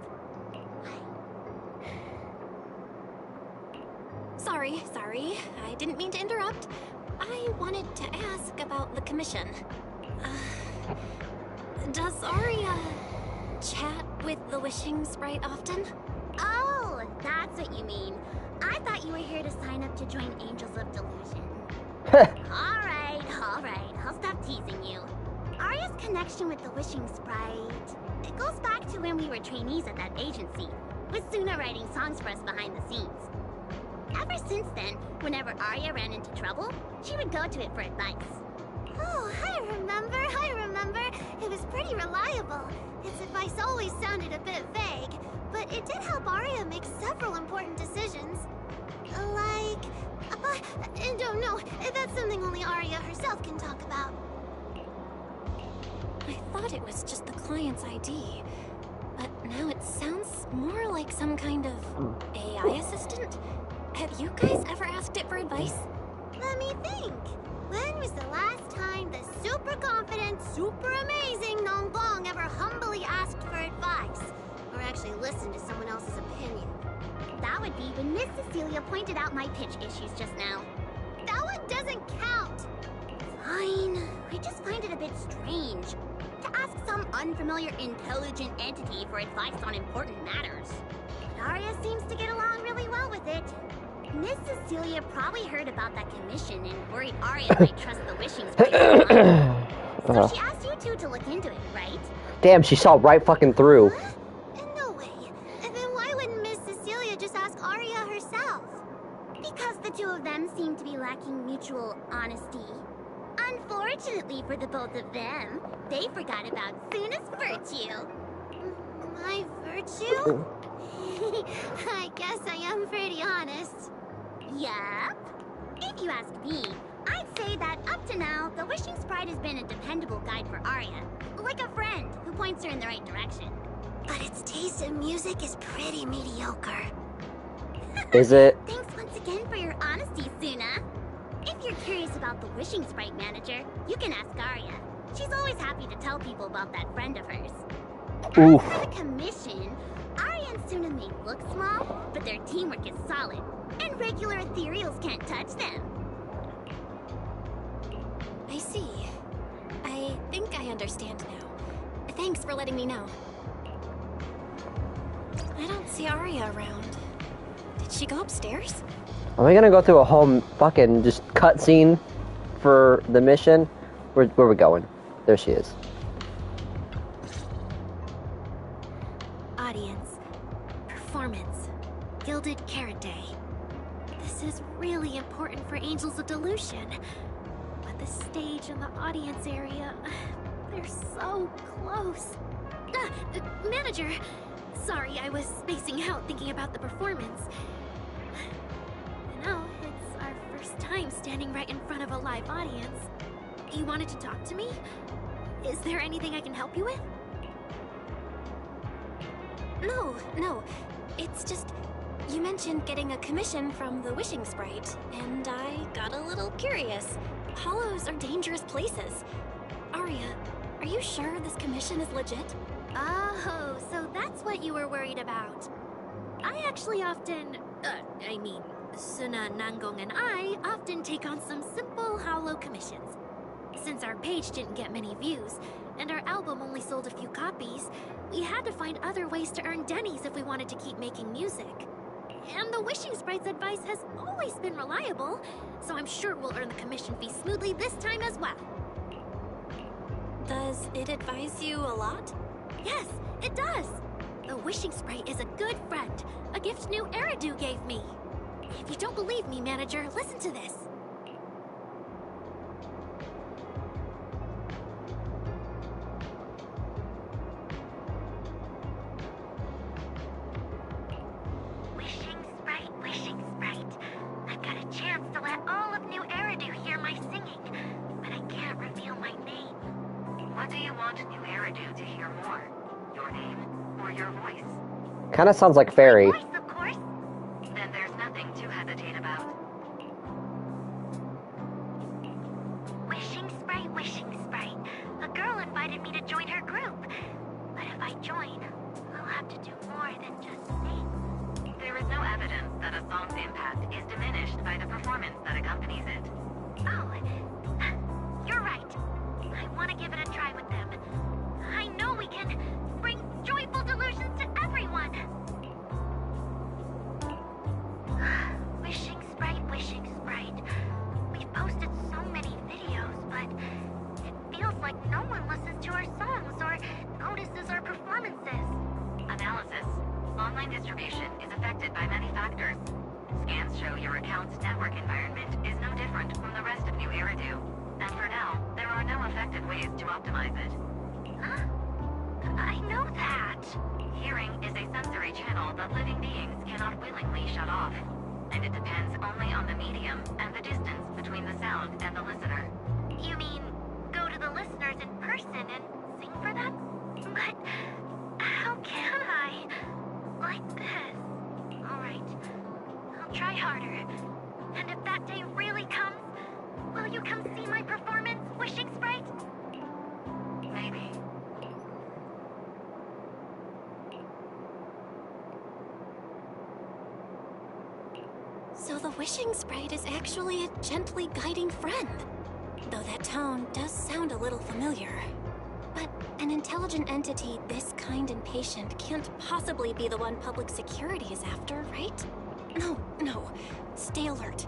Sorry. I didn't mean to interrupt. I wanted to ask about the commission. Does Aria chat with the wishing sprite often? Oh, that's what you mean. I thought you were here to sign up to join Angels of Delusion. Alright. I'll stop teasing you. Aria's connection with the wishing sprite, it goes back to when we were trainees at that agency, with Suna writing songs for us behind the scenes. Ever since then, whenever Aria ran into trouble, she would go to it for advice. Oh, I remember. It was pretty reliable. Its advice always sounded a bit vague, but it did help Aria make several important decisions. Like... no, that's something only Aria herself can talk about. I thought it was just the client's ID, but now it sounds more like some kind of AI assistant. Have you guys ever asked it for advice? Let me think. When was the last time the super confident, super amazing Nongbong ever humbly asked for advice? Or actually listened to someone else's opinion? That would be when Miss Cecilia pointed out my pitch issues just now. That one doesn't count! Fine. I just find it a bit strange to ask some unfamiliar intelligent entity for advice on important matters. But Aria seems to get along really well with it. Miss Cecilia probably heard about that commission and worried Aria might trust the wishing sprite. So she asked you two to look into it, right? Damn, she saw right fucking through. No way. And then why wouldn't Miss Cecilia just ask Aria herself? Because the two of them seem to be lacking mutual honesty. Unfortunately for the both of them, they forgot about Suna's virtue. My virtue? I guess I am pretty honest. Yup. If you ask me, I'd say that up to now, the wishing sprite has been a dependable guide for Aria. Like a friend who points her in the right direction. But its taste in music is pretty mediocre. Is it? Thanks once again for your honesty, Suna. If you're curious about the wishing sprite manager, you can ask Aria. She's always happy to tell people about that friend of hers. Oof. As for the commission, Aria and Suna may look small, but their teamwork is solid, and regular ethereals can't touch them. I see. I think I understand now. Thanks for letting me know. I don't see Aria around. Did she go upstairs? Are we gonna go through a whole fucking just cutscene for the mission? Where are we going? There she is. Audience. Performance. Gilded Carrot Day. This is really important for Angels of Delusion. But the stage and the audience area, they're so close. Manager! Sorry, I was spacing out thinking about the performance. You know, it's our first time standing right in front of a live audience. You wanted to talk to me? Is there anything I can help you with? No. It's just, you mentioned getting a commission from the wishing sprite, and I got a little curious. Hollows are dangerous places. Aria, are you sure this commission is legit? Oh, so that's what you were worried about. I actually often, Suna, Nangong, and I often take on some simple hollow commissions. Since our page didn't get many views, and our album only sold a few copies, we had to find other ways to earn dennies if we wanted to keep making music. And the Wishing Sprite's advice has always been reliable, so I'm sure we'll earn the commission fee smoothly this time as well. Does it advise you a lot? Yes, it does! The Wishing Sprite is a good friend, a gift new Eridu gave me. If you don't believe me, manager, listen to this. Wishing Sprite. I've got a chance to let all of New Eridu hear my singing, but I can't reveal my name. What do you want New Eridu to hear more? Your name or your voice? Kinda sounds like Fairy. Voice, of course. Then there's nothing to hesitate about. Wishing Sprite. A girl invited me to join her group. But if I join, I'll have to do more than just sing. There is no evidence that a song's impact is diminished one listens to our songs or notices our performances. Analysis. Online distribution is affected by many factors. Scans show your account's network environment is no different from the rest of New Eridu. And for now, there are no effective ways to optimize it. Huh? I know that. Hearing is a sensory channel that living beings cannot willingly shut off. And it depends only on the medium and the distance between the sound and the listener. You mean go to the listeners in person and sing for them? But how can I? Like this. Alright, I'll try harder. And if that day really comes, will you come see my performance, Wishing Sprite? Maybe. So the Wishing Sprite is actually a gently guiding friend. Though that tone does sound a little familiar. But an intelligent entity this kind and patient can't possibly be the one public security is after, right? No. Stay alert.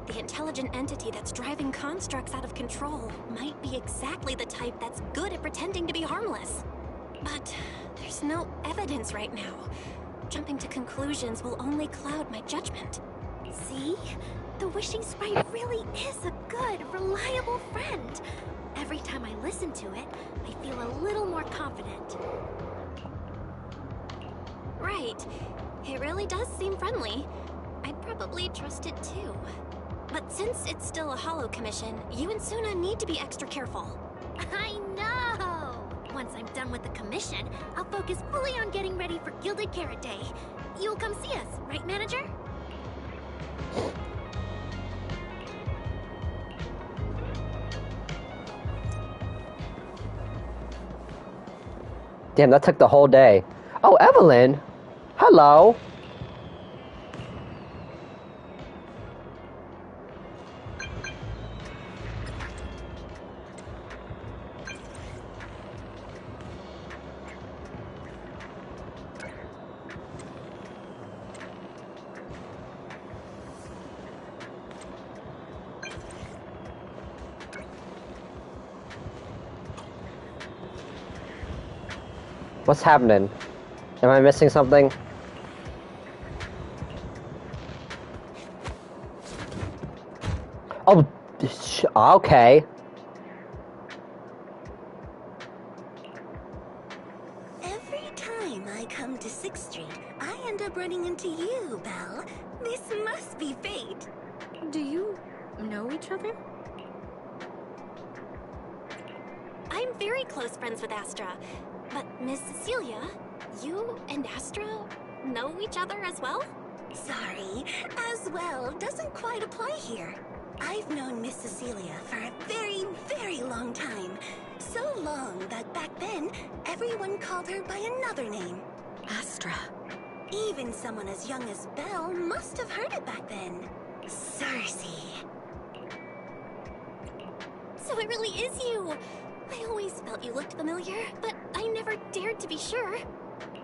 The intelligent entity that's driving constructs out of control might be exactly the type that's good at pretending to be harmless. But there's no evidence right now. Jumping to conclusions will only cloud my judgment. See? The Wishing Sprite really is a good, reliable friend. Every time I listen to it, I feel a little more confident. Right. It really does seem friendly. I'd probably trust it too. But since it's still a holo commission, you and Suna need to be extra careful. I know! Once I'm done with the commission, I'll focus fully on getting ready for Gilded Carrot Day. You'll come see us, right, manager? Damn, that took the whole day. Oh, Evelyn! Hello! What's happening? Am I missing something? Oh, okay. Every time I come to 6th Street, I end up running into you, Belle. This must be fate. Do you know each other? I'm very close friends with Astra. But Miss Cecilia, you and Astra know each other as well? Sorry, as well doesn't quite apply here. I've known Miss Cecilia for a very, very long time. So long that back then, everyone called her by another name. Astra. Even someone as young as Belle must have heard it back then. Cersei. So it really is you! I always felt you looked familiar, but I never dared to be sure.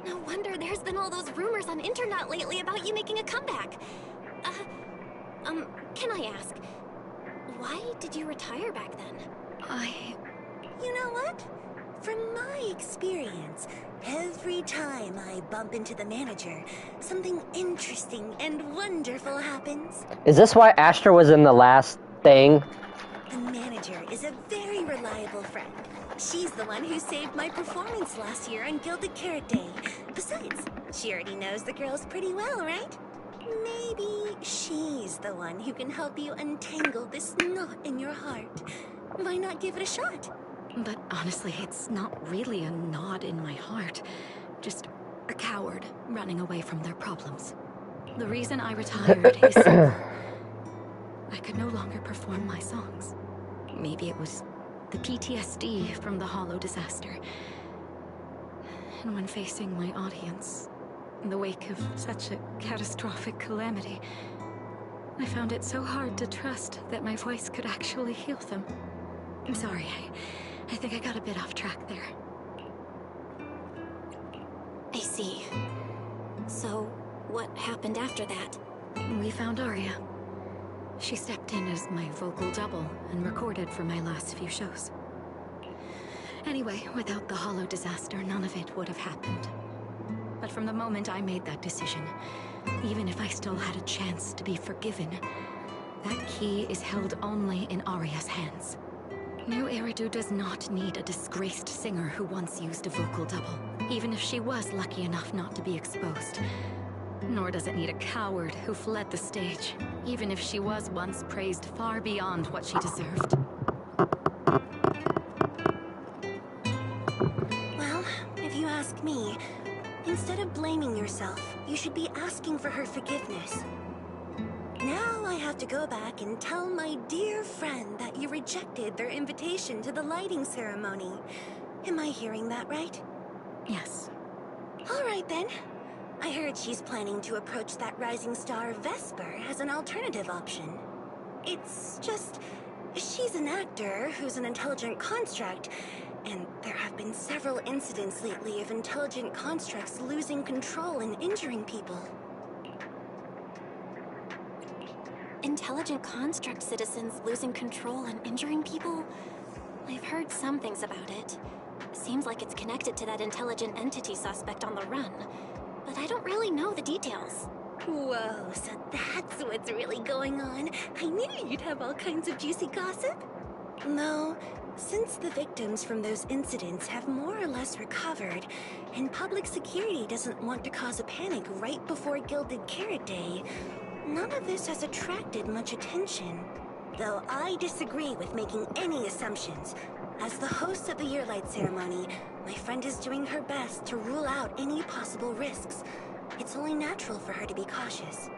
No wonder there's been all those rumors on internet lately about you making a comeback. Can I ask, why did you retire back then? You know what? From my experience, every time I bump into the manager, something interesting and wonderful happens. Is this why Astra was in the last thing? The manager is a very reliable friend. She's the one who saved my performance last year on Gilded Carrot Day. Besides, she already knows the girls pretty well, right? Maybe she's the one who can help you untangle this knot in your heart. Why not give it a shot? But honestly, it's not really a knot in my heart. Just a coward running away from their problems. The reason I retired is I could no longer perform my songs. Maybe it was the PTSD from the Hollow disaster. And when facing my audience, in the wake of such a catastrophic calamity, I found it so hard to trust that my voice could actually heal them. I'm sorry, I think I got a bit off track there. I see. So, what happened after that? We found Aria. She stepped in as my vocal double and recorded for my last few shows. Anyway, without the Hollow disaster, none of it would have happened. But from the moment I made that decision, even if I still had a chance to be forgiven, that key is held only in Aria's hands. New Eridu does not need a disgraced singer who once used a vocal double, even if she was lucky enough not to be exposed. Nor does it need a coward who fled the stage, even if she was once praised far beyond what she deserved. Well, if you ask me, instead of blaming yourself, you should be asking for her forgiveness. Now I have to go back and tell my dear friend that you rejected their invitation to the lighting ceremony. Am I hearing that right? Yes. All right then. I heard she's planning to approach that rising star Vesper as an alternative option. It's just, she's an actor who's an intelligent construct, and there have been several incidents lately of intelligent constructs losing control and injuring people. Intelligent construct citizens losing control and injuring people? I've heard some things about it. Seems like it's connected to that intelligent entity suspect on the run. But I don't really know the details. Whoa, so that's what's really going on. I knew you'd have all kinds of juicy gossip. No, since the victims from those incidents have more or less recovered, and public security doesn't want to cause a panic right before Gilded Carrot Day, none of this has attracted much attention. Though I disagree with making any assumptions. As the host of the Yearlight ceremony, my friend is doing her best to rule out any possible risks. It's only natural for her to be cautious.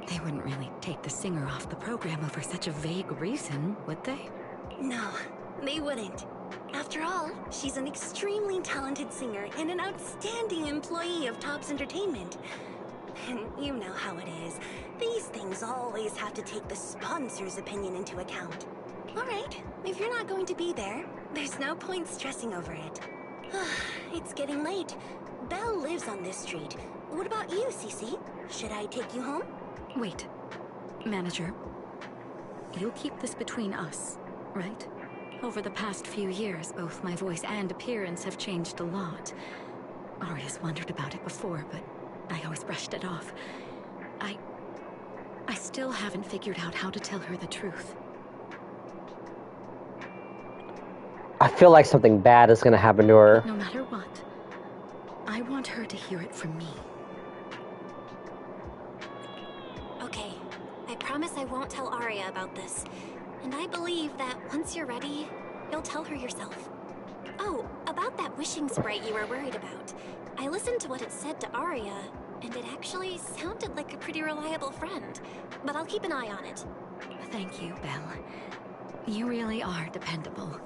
They wouldn't really take the singer off the program over such a vague reason, would they? No, they wouldn't. After all, she's an extremely talented singer and an outstanding employee of Tops Entertainment. And you know how it is. These things always have to take the sponsor's opinion into account. Alright, if you're not going to be there, there's no point stressing over it. It's getting late. Belle lives on this street. What about you, Cece? Should I take you home? Wait. Manager. You'll keep this between us, right? Over the past few years, both my voice and appearance have changed a lot. Aria's wondered about it before, but I always brushed it off. I still haven't figured out how to tell her the truth. I feel like something bad is gonna happen to her. No matter what, I want her to hear it from me. Okay, I promise I won't tell Aria about this. And I believe that once you're ready, you'll tell her yourself. Oh, about that wishing sprite you were worried about. I listened to what it said to Aria, and it actually sounded like a pretty reliable friend. But I'll keep an eye on it. Thank you, Belle. You really are dependable.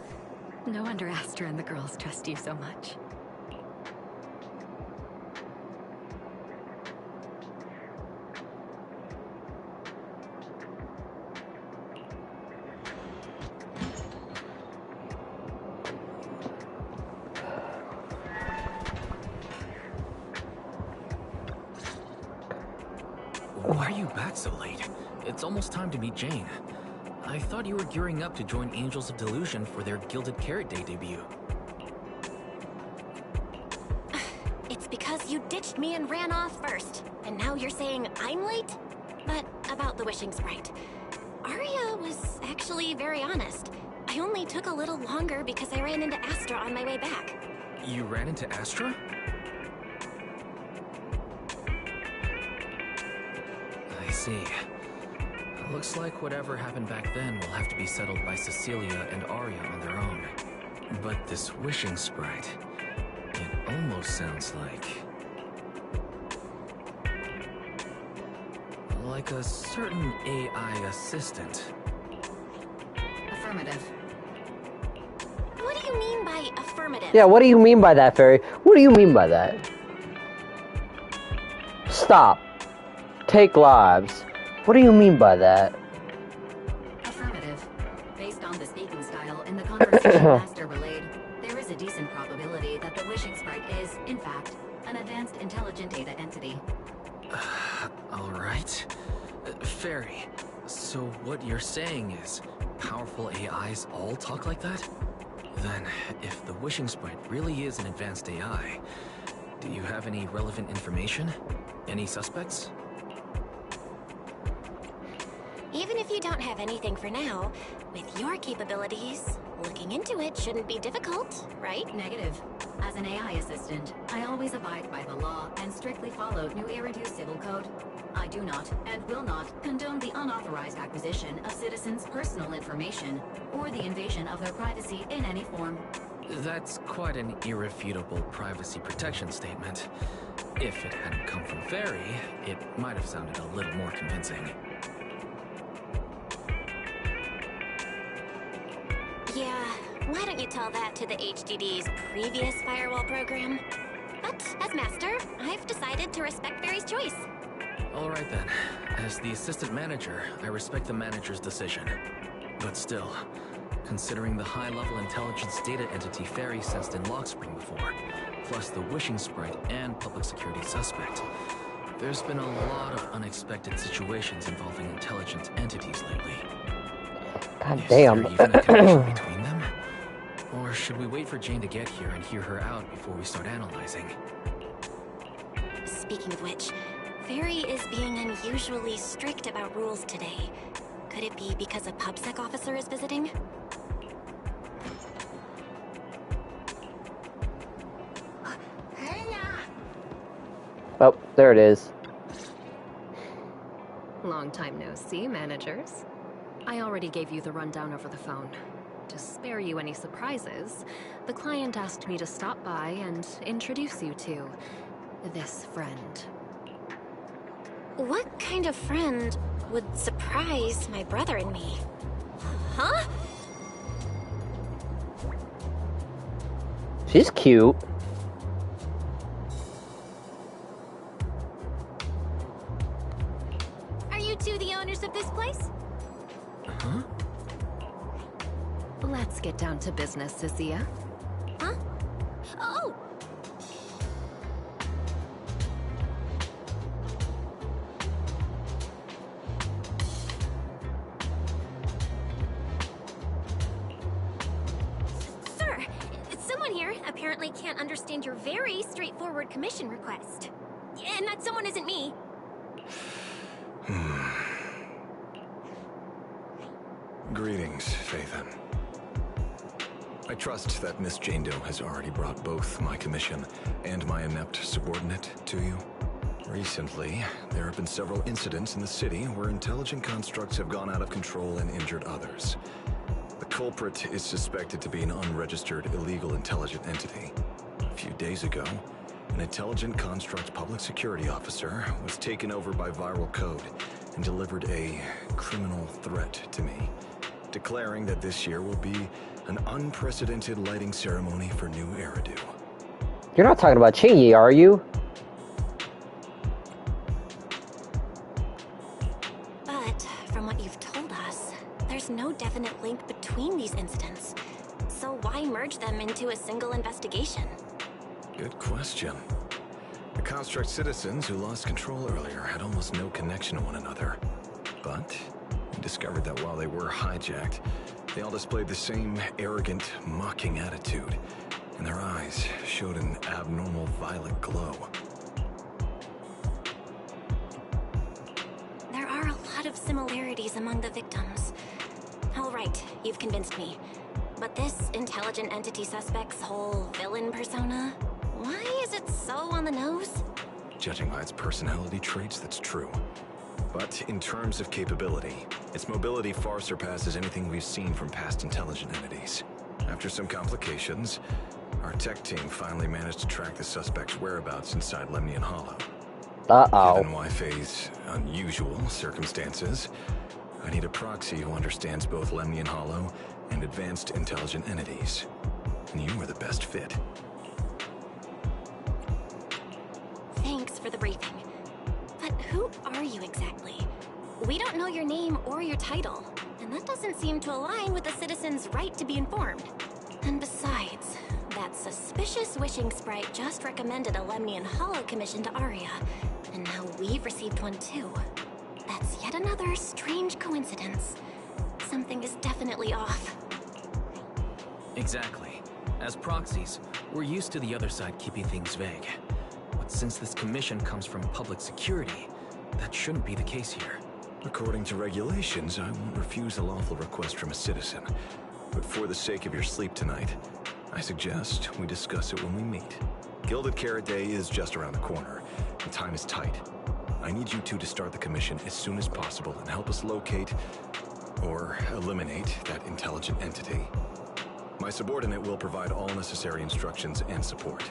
No wonder Astra and the girls trust you so much. Why are you back so late? It's almost time to meet Jane. I thought you were gearing up to join Angels of Delusion for their Gilded Carrot Day debut. It's because you ditched me and ran off first. And now you're saying I'm late? But about the wishing sprite. Aria was actually very honest. I only took a little longer because I ran into Astra on my way back. You ran into Astra? I see. Looks like whatever happened back then will have to be settled by Cecilia and Aria on their own. But this wishing sprite, it almost sounds like a certain AI assistant. Affirmative. What do you mean by affirmative? Yeah, what do you mean by that, Fairy? What do you mean by that? Stop. Take lives. What do you mean by that? Affirmative. Based on the speaking style and the conversation Master relayed, there is a decent probability that the wishing sprite is, in fact, an advanced intelligent data entity. Alright. Fairy, so what you're saying is, powerful AIs all talk like that? Then, if the wishing sprite really is an advanced AI, do you have any relevant information? Any suspects? Even if you don't have anything for now, with your capabilities, looking into it shouldn't be difficult, right? Negative. As an AI assistant, I always abide by the law and strictly follow New Eridu Civil Code. I do not, and will not, condone the unauthorized acquisition of citizens' personal information, or the invasion of their privacy in any form. That's quite an irrefutable privacy protection statement. If it hadn't come from Fairy, it might have sounded a little more convincing. Yeah, why don't you tell that to the HDD's previous firewall program? But as master, I've decided to respect Fairy's choice. Alright then. As the assistant manager, I respect the manager's decision. But still, considering the high-level intelligence data entity Fairy sensed in Lockspring before, plus the wishing sprite and public security suspect, there's been a lot of unexpected situations involving intelligent entities lately. God Is damn. there even a connection between them? Or should we wait for Jane to get here and hear her out before we start analyzing? Speaking of which, Fairy is being unusually strict about rules today. Could it be because a PubSec officer is visiting? Oh, there it is. Long time no see, managers. I already gave you the rundown over the phone. To spare you any surprises, the client asked me to stop by and introduce you to this friend. What kind of friend would surprise my brother and me? Huh? She's cute. Are you two the owners of this place? Huh? Let's get down to business, Cecilia. Huh? Oh! Sir, someone here apparently can't understand your very straightforward commission request. And that someone isn't me. Greetings, Phaethon. I trust that Miss Jane Doe has already brought both my commission and my inept subordinate to you. Recently, there have been several incidents in the city where intelligent constructs have gone out of control and injured others. The culprit is suspected to be an unregistered illegal intelligent entity. A few days ago, an intelligent construct public security officer was taken over by viral code and delivered a criminal threat to me, declaring that this year will be an unprecedented lighting ceremony for New Eridu. You're not talking about Chingy, are you? But from what you've told us, there's no definite link between these incidents. So why merge them into a single investigation? Good question. The construct citizens who lost control earlier had almost no connection to one another. But we discovered that while they were hijacked, they all displayed the same arrogant, mocking attitude, and their eyes showed an abnormal violet glow. There are a lot of similarities among the victims. All right, you've convinced me. But this intelligent entity suspect's whole villain persona, why is it so on the nose? Judging by its personality traits, that's true. But in terms of capability, its mobility far surpasses anything we've seen from past intelligent entities. After some complications, our tech team finally managed to track the suspect's whereabouts inside Lemnian Hollow. Uh-oh. Given Wi-Fi's unusual circumstances, I need a proxy who understands both Lemnian Hollow and advanced intelligent entities. And you were the best fit. Thanks for the briefing. But who are you exactly? We don't know your name or your title, and that doesn't seem to align with the citizens' right to be informed. And besides, that suspicious wishing sprite just recommended a Lemnian Hollow commission to Aria, and now we've received one too. That's yet another strange coincidence. Something is definitely off. Exactly. As proxies, we're used to the other side keeping things vague. But since this commission comes from public security, that shouldn't be the case here. According to regulations, I won't refuse a lawful request from a citizen. But for the sake of your sleep tonight, I suggest we discuss it when we meet. Gilded Carrot Day is just around the corner, and time is tight. I need you two to start the commission as soon as possible and help us locate or eliminate that intelligent entity. My subordinate will provide all necessary instructions and support.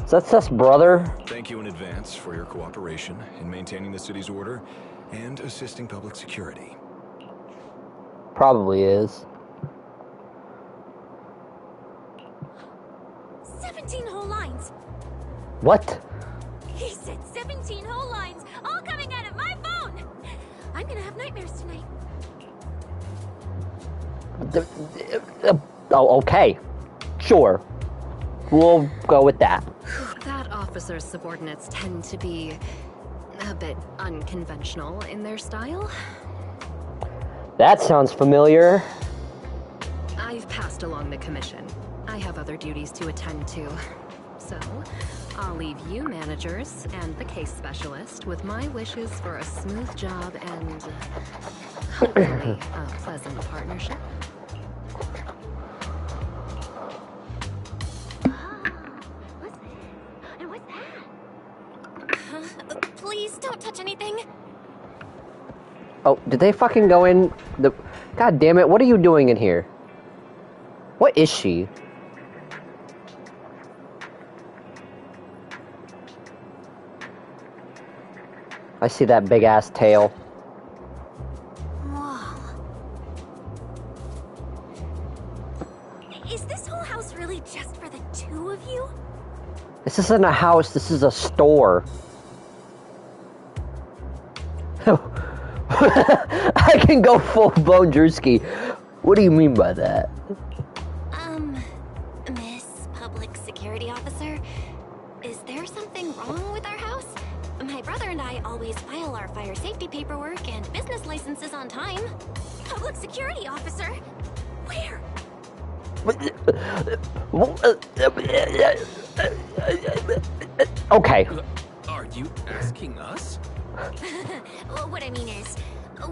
That's us, brother. Thank you in advance for your cooperation in maintaining the city's order and assisting public security. Probably is. 17 whole lines. What? He said 17 whole lines, all coming out of my phone. I'm gonna have nightmares tonight. Oh, okay. Sure. We'll go with that. That officer's subordinates tend to be a bit unconventional in their style. That sounds familiar. I've passed along the commission. I have other duties to attend to. So, I'll leave you managers and the case specialist with my wishes for a smooth job and hopefully a pleasant partnership. And what's that? Please don't touch anything. Oh, did they fucking go in the... God damn it, what are you doing in here? What is she? I see that big ass tail. Whoa. Is this whole house really just for the two of you? This isn't a house, this is a store. I can go full-blown Drewski. What do you mean by that? Miss Public Security Officer, is there something wrong with our house? My brother and I always file our fire safety paperwork and business licenses on time. Public Security Officer? Where? Okay. Are you asking us? What I mean is,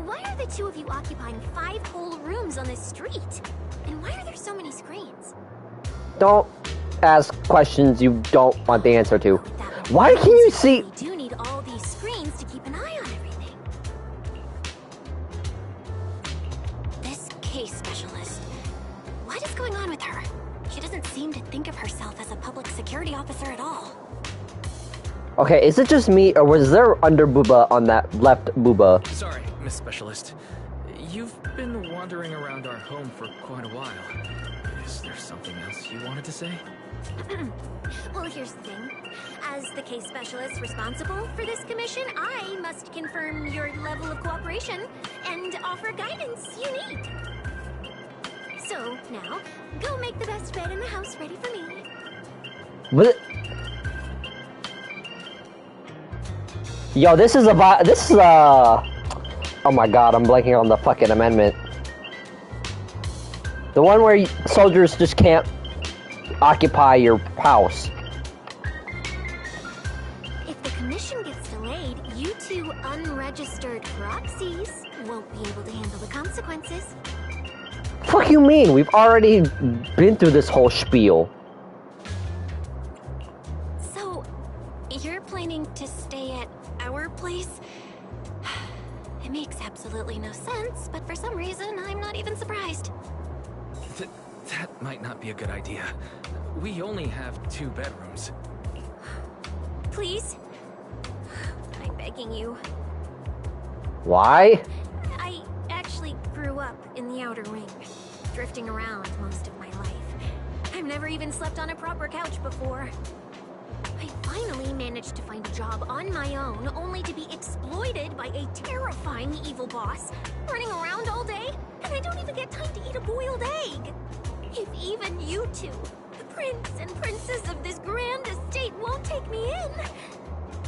why are the two of you occupying 5 whole rooms on this street? And why are there so many screens? Don't ask questions you don't want the answer to. Why can you see... We do need all these screens to keep an eye on everything. This case specialist, what is going on with her? She doesn't seem to think of herself as a public security officer at all. Okay, is it just me, or was there under booba on that left booba? Sorry, Miss Specialist. You've been wandering around our home for quite a while. Is there something else you wanted to say? Well, here's the thing. As the case specialist responsible for this commission, I must confirm your level of cooperation and offer guidance you need. So, now, go make the best bed in the house ready for me. What? Yo, this is oh my god, I'm blanking on the fucking amendment. The one where soldiers just can't occupy your house. If the commission gets delayed, you two unregistered proxies won't be able to handle the consequences. Fuck you mean? We've already been through this whole spiel. So, you're planning to stay at our place? It makes absolutely no sense, but for some reason, I'm not even surprised. That might not be a good idea. We only have 2 bedrooms. Please? I'm begging you. Why? I actually grew up in the Outer Ring, drifting around most of my life. I've never even slept on a proper couch before. I finally managed to find a job on my own, only to be exploited by a terrifying evil boss, running around all day, and I don't even get time to eat a boiled egg. If even you two, the prince and princess of this grand estate, won't take me in,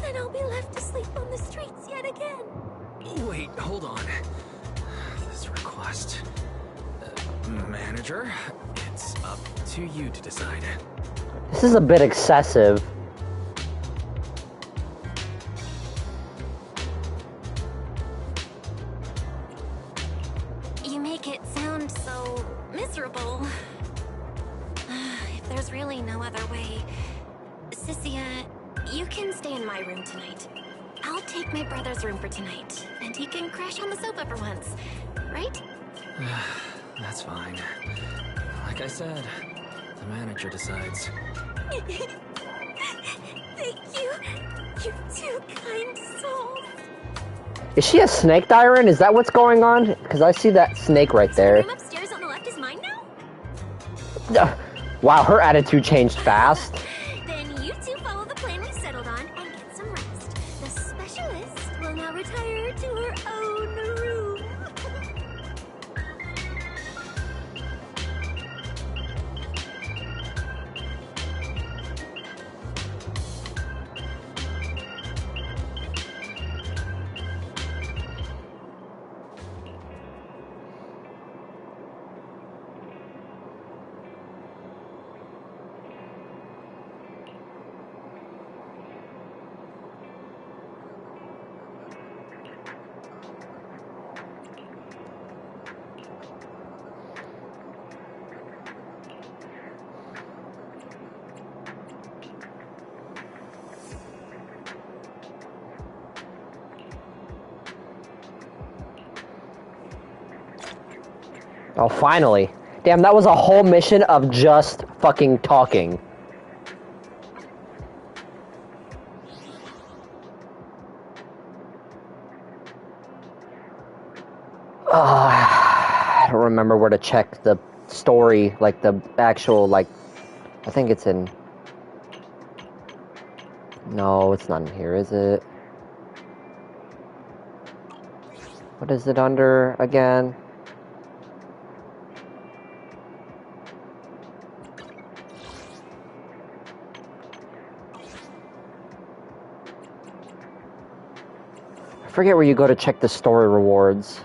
then I'll be left to sleep on the streets yet again. Wait, hold on. This request... Manager, it's up to you to decide. This is a bit excessive. You make it sound so miserable. If there's really no other way... Cynthia, you can stay in my room tonight. I'll take my brother's room for tonight, and he can crash on the sofa for once. Right? That's fine. Like I said, the manager decides. Thank you. You two kind souls. Is she a snake, Dyron? Is that what's going on? Because I see that snake right So there. the room upstairs on the left is mine now? Wow, her attitude changed fast. Then you two follow the plan we settled on and get some rest. The specialist will now retire to her own room. Oh, finally. Damn, that was a whole mission of just fucking talking. I don't remember where to check the story, like the actual, like, I think it's in... No, it's not in here, is it? What is it under again? I forget where you go to check the story rewards.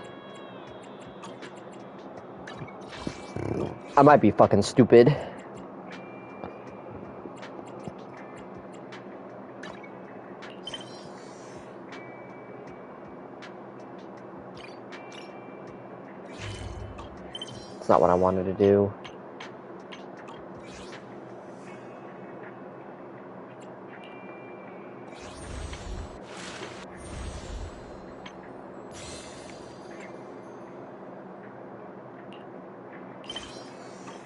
I might be fucking stupid. It's not what I wanted to do.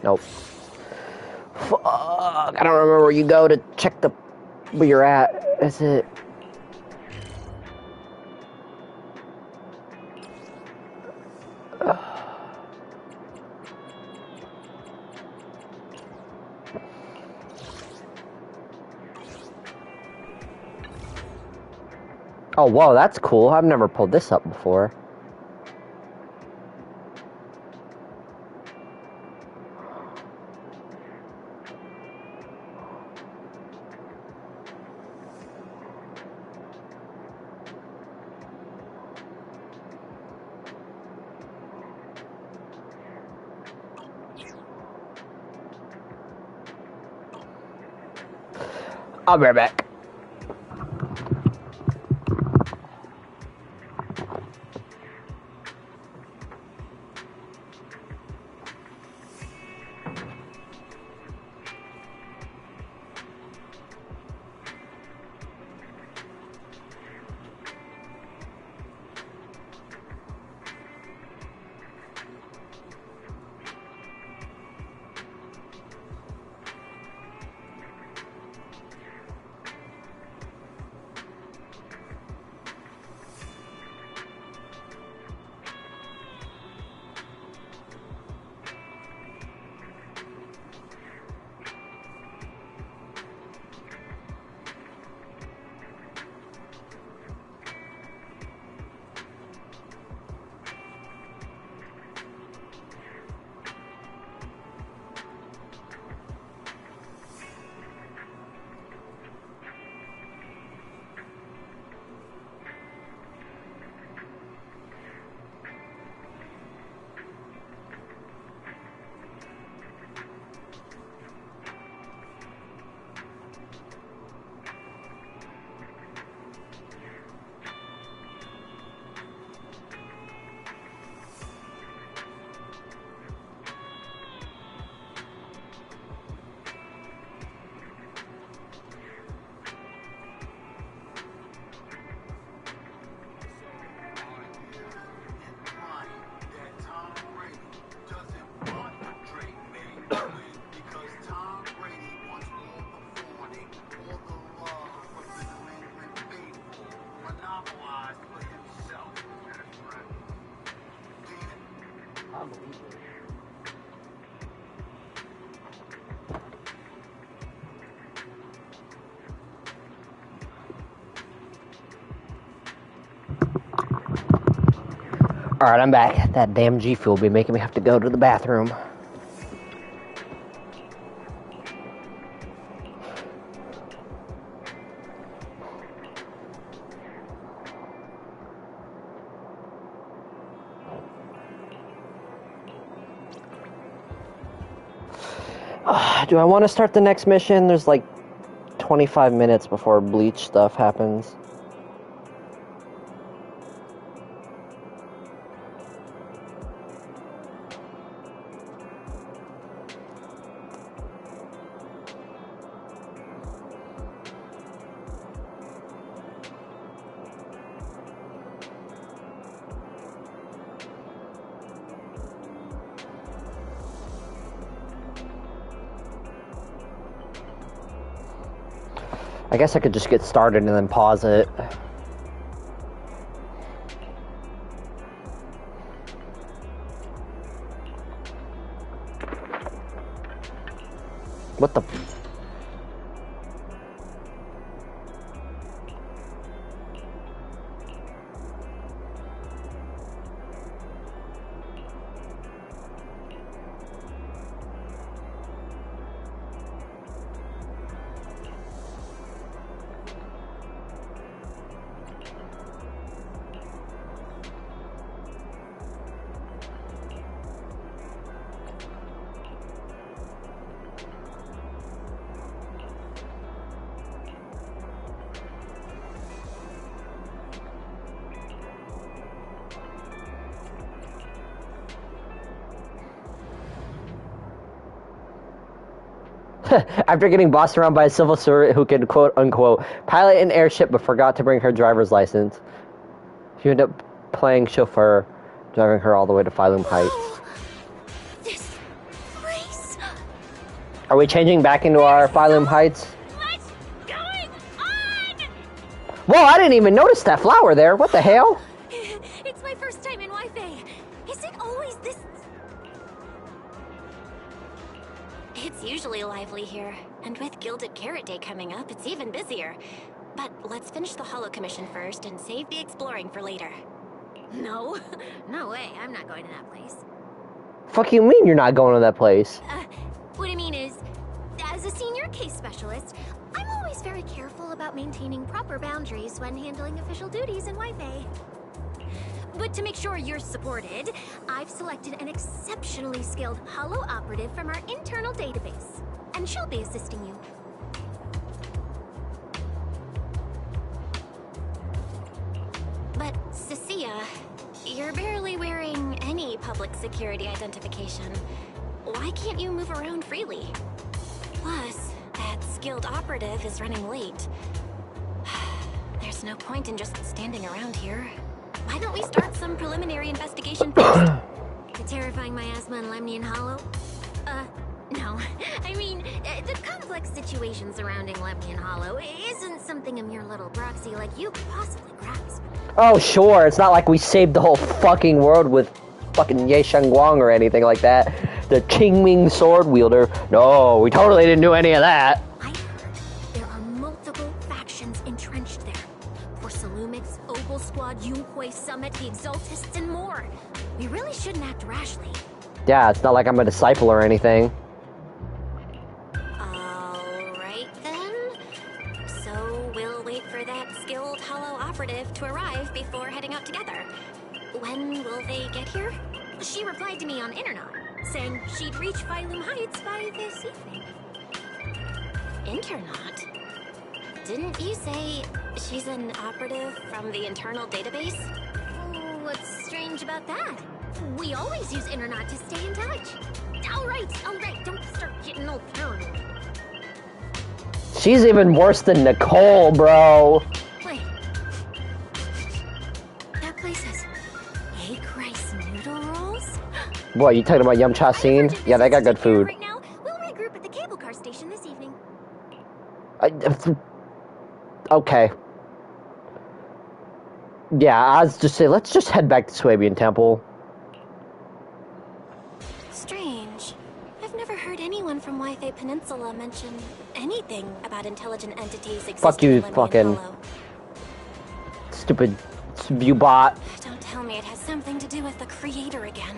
Nope. Fuck. I don't remember where you go to check the... where you're at. Is it... Oh, whoa, that's cool. I've never pulled this up before. I'll be right back. Alright, I'm back. That damn G Fuel will be making me have to go to the bathroom. Do I want to start the next mission? There's like 25 minutes before Bleach stuff happens. I guess I could just get started and then pause it. What the... After getting bossed around by a civil servant who could quote-unquote pilot an airship but forgot to bring her driver's license, she ended up playing chauffeur, driving her all the way to Phylum Heights. This place. Are we changing back into our Phylum Heights? What's going on? Whoa, I didn't even notice that flower there. What the hell? It's my first time in Wi-Fi. Is it always this? It's usually lively here, and with Gilded Carrot Day coming up, it's even busier. But let's finish the Holo Commission first and save the exploring for later. No, no way, I'm not going to that place. Fuck you mean you're not going to that place? What I mean is, as a senior case specialist, I'm always very careful about maintaining proper boundaries when handling official duties in Wi-Fi. But to make sure you're supported, I've selected an exceptionally skilled Holo operative from our internal database, and she'll be assisting you. But, Cecilia, you're barely wearing any public security identification. Why can't you move around freely? Plus, that skilled operative is running late. There's no point in just standing around here. Why don't we start some preliminary investigation first? The terrifying miasma in Lemnian Hollow? No. I mean, the complex situation surrounding Lemnian Hollow isn't something a mere little proxy like you could possibly grasp. Oh, sure. It's not like we saved the whole fucking world with fucking Ye Shengguang or anything like that. The Qingming sword wielder. No, we totally didn't do any of that. I heard there are multiple factions entrenched there. For Salumix, Ogle Squad, Yunhui Summit, the Exaltists, and more. We really shouldn't act rashly. Yeah, it's not like I'm a disciple or anything. Alright then. So we'll wait for that skilled Holo operative to arrive before heading out together. When will they get here? She replied to me on Internet, saying she'd reach Phylum Heights by this evening. Internet? Didn't you say she's an operative from the internal database? What's strange about that? We always use Internet to stay in touch. Alright, don't start getting all paranoid. She's even worse than Nicole, bro. Wait. That place has egg rice noodle rolls? What, you talking about Yum Cha Scene? Yeah, they got good food. Right now, we'll regroup at the cable car station this evening. Okay. Yeah, I was just saying, let's just head back to Swabian Temple. Strange. I've never heard anyone from Wi-Fi Peninsula mention anything about intelligent entities existing. Fuck you, in Lemnian fucking Hollow. stupid view bot. Don't tell me it has something to do with the creator again.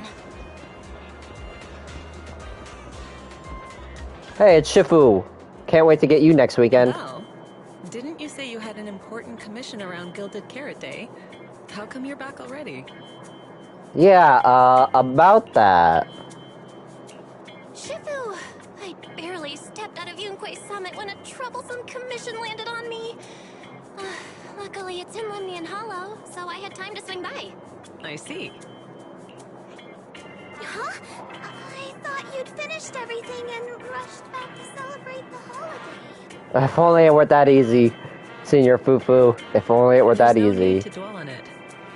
Hey, it's Shifu. Can't wait to get you next weekend. Well, didn't you say you had an important commission around Gilded Carrot Day? How come you're back already? Yeah, about that. Shifu! I barely stepped out of Yunque's summit when a troublesome commission landed on me. Luckily, it's in Lemnian Hollow, so I had time to swing by. I see. Huh? I thought you'd finished everything and rushed back to celebrate the holiday. If only it were that easy, Senior Fufu. If only it were that There's no easy. need to dwell on it.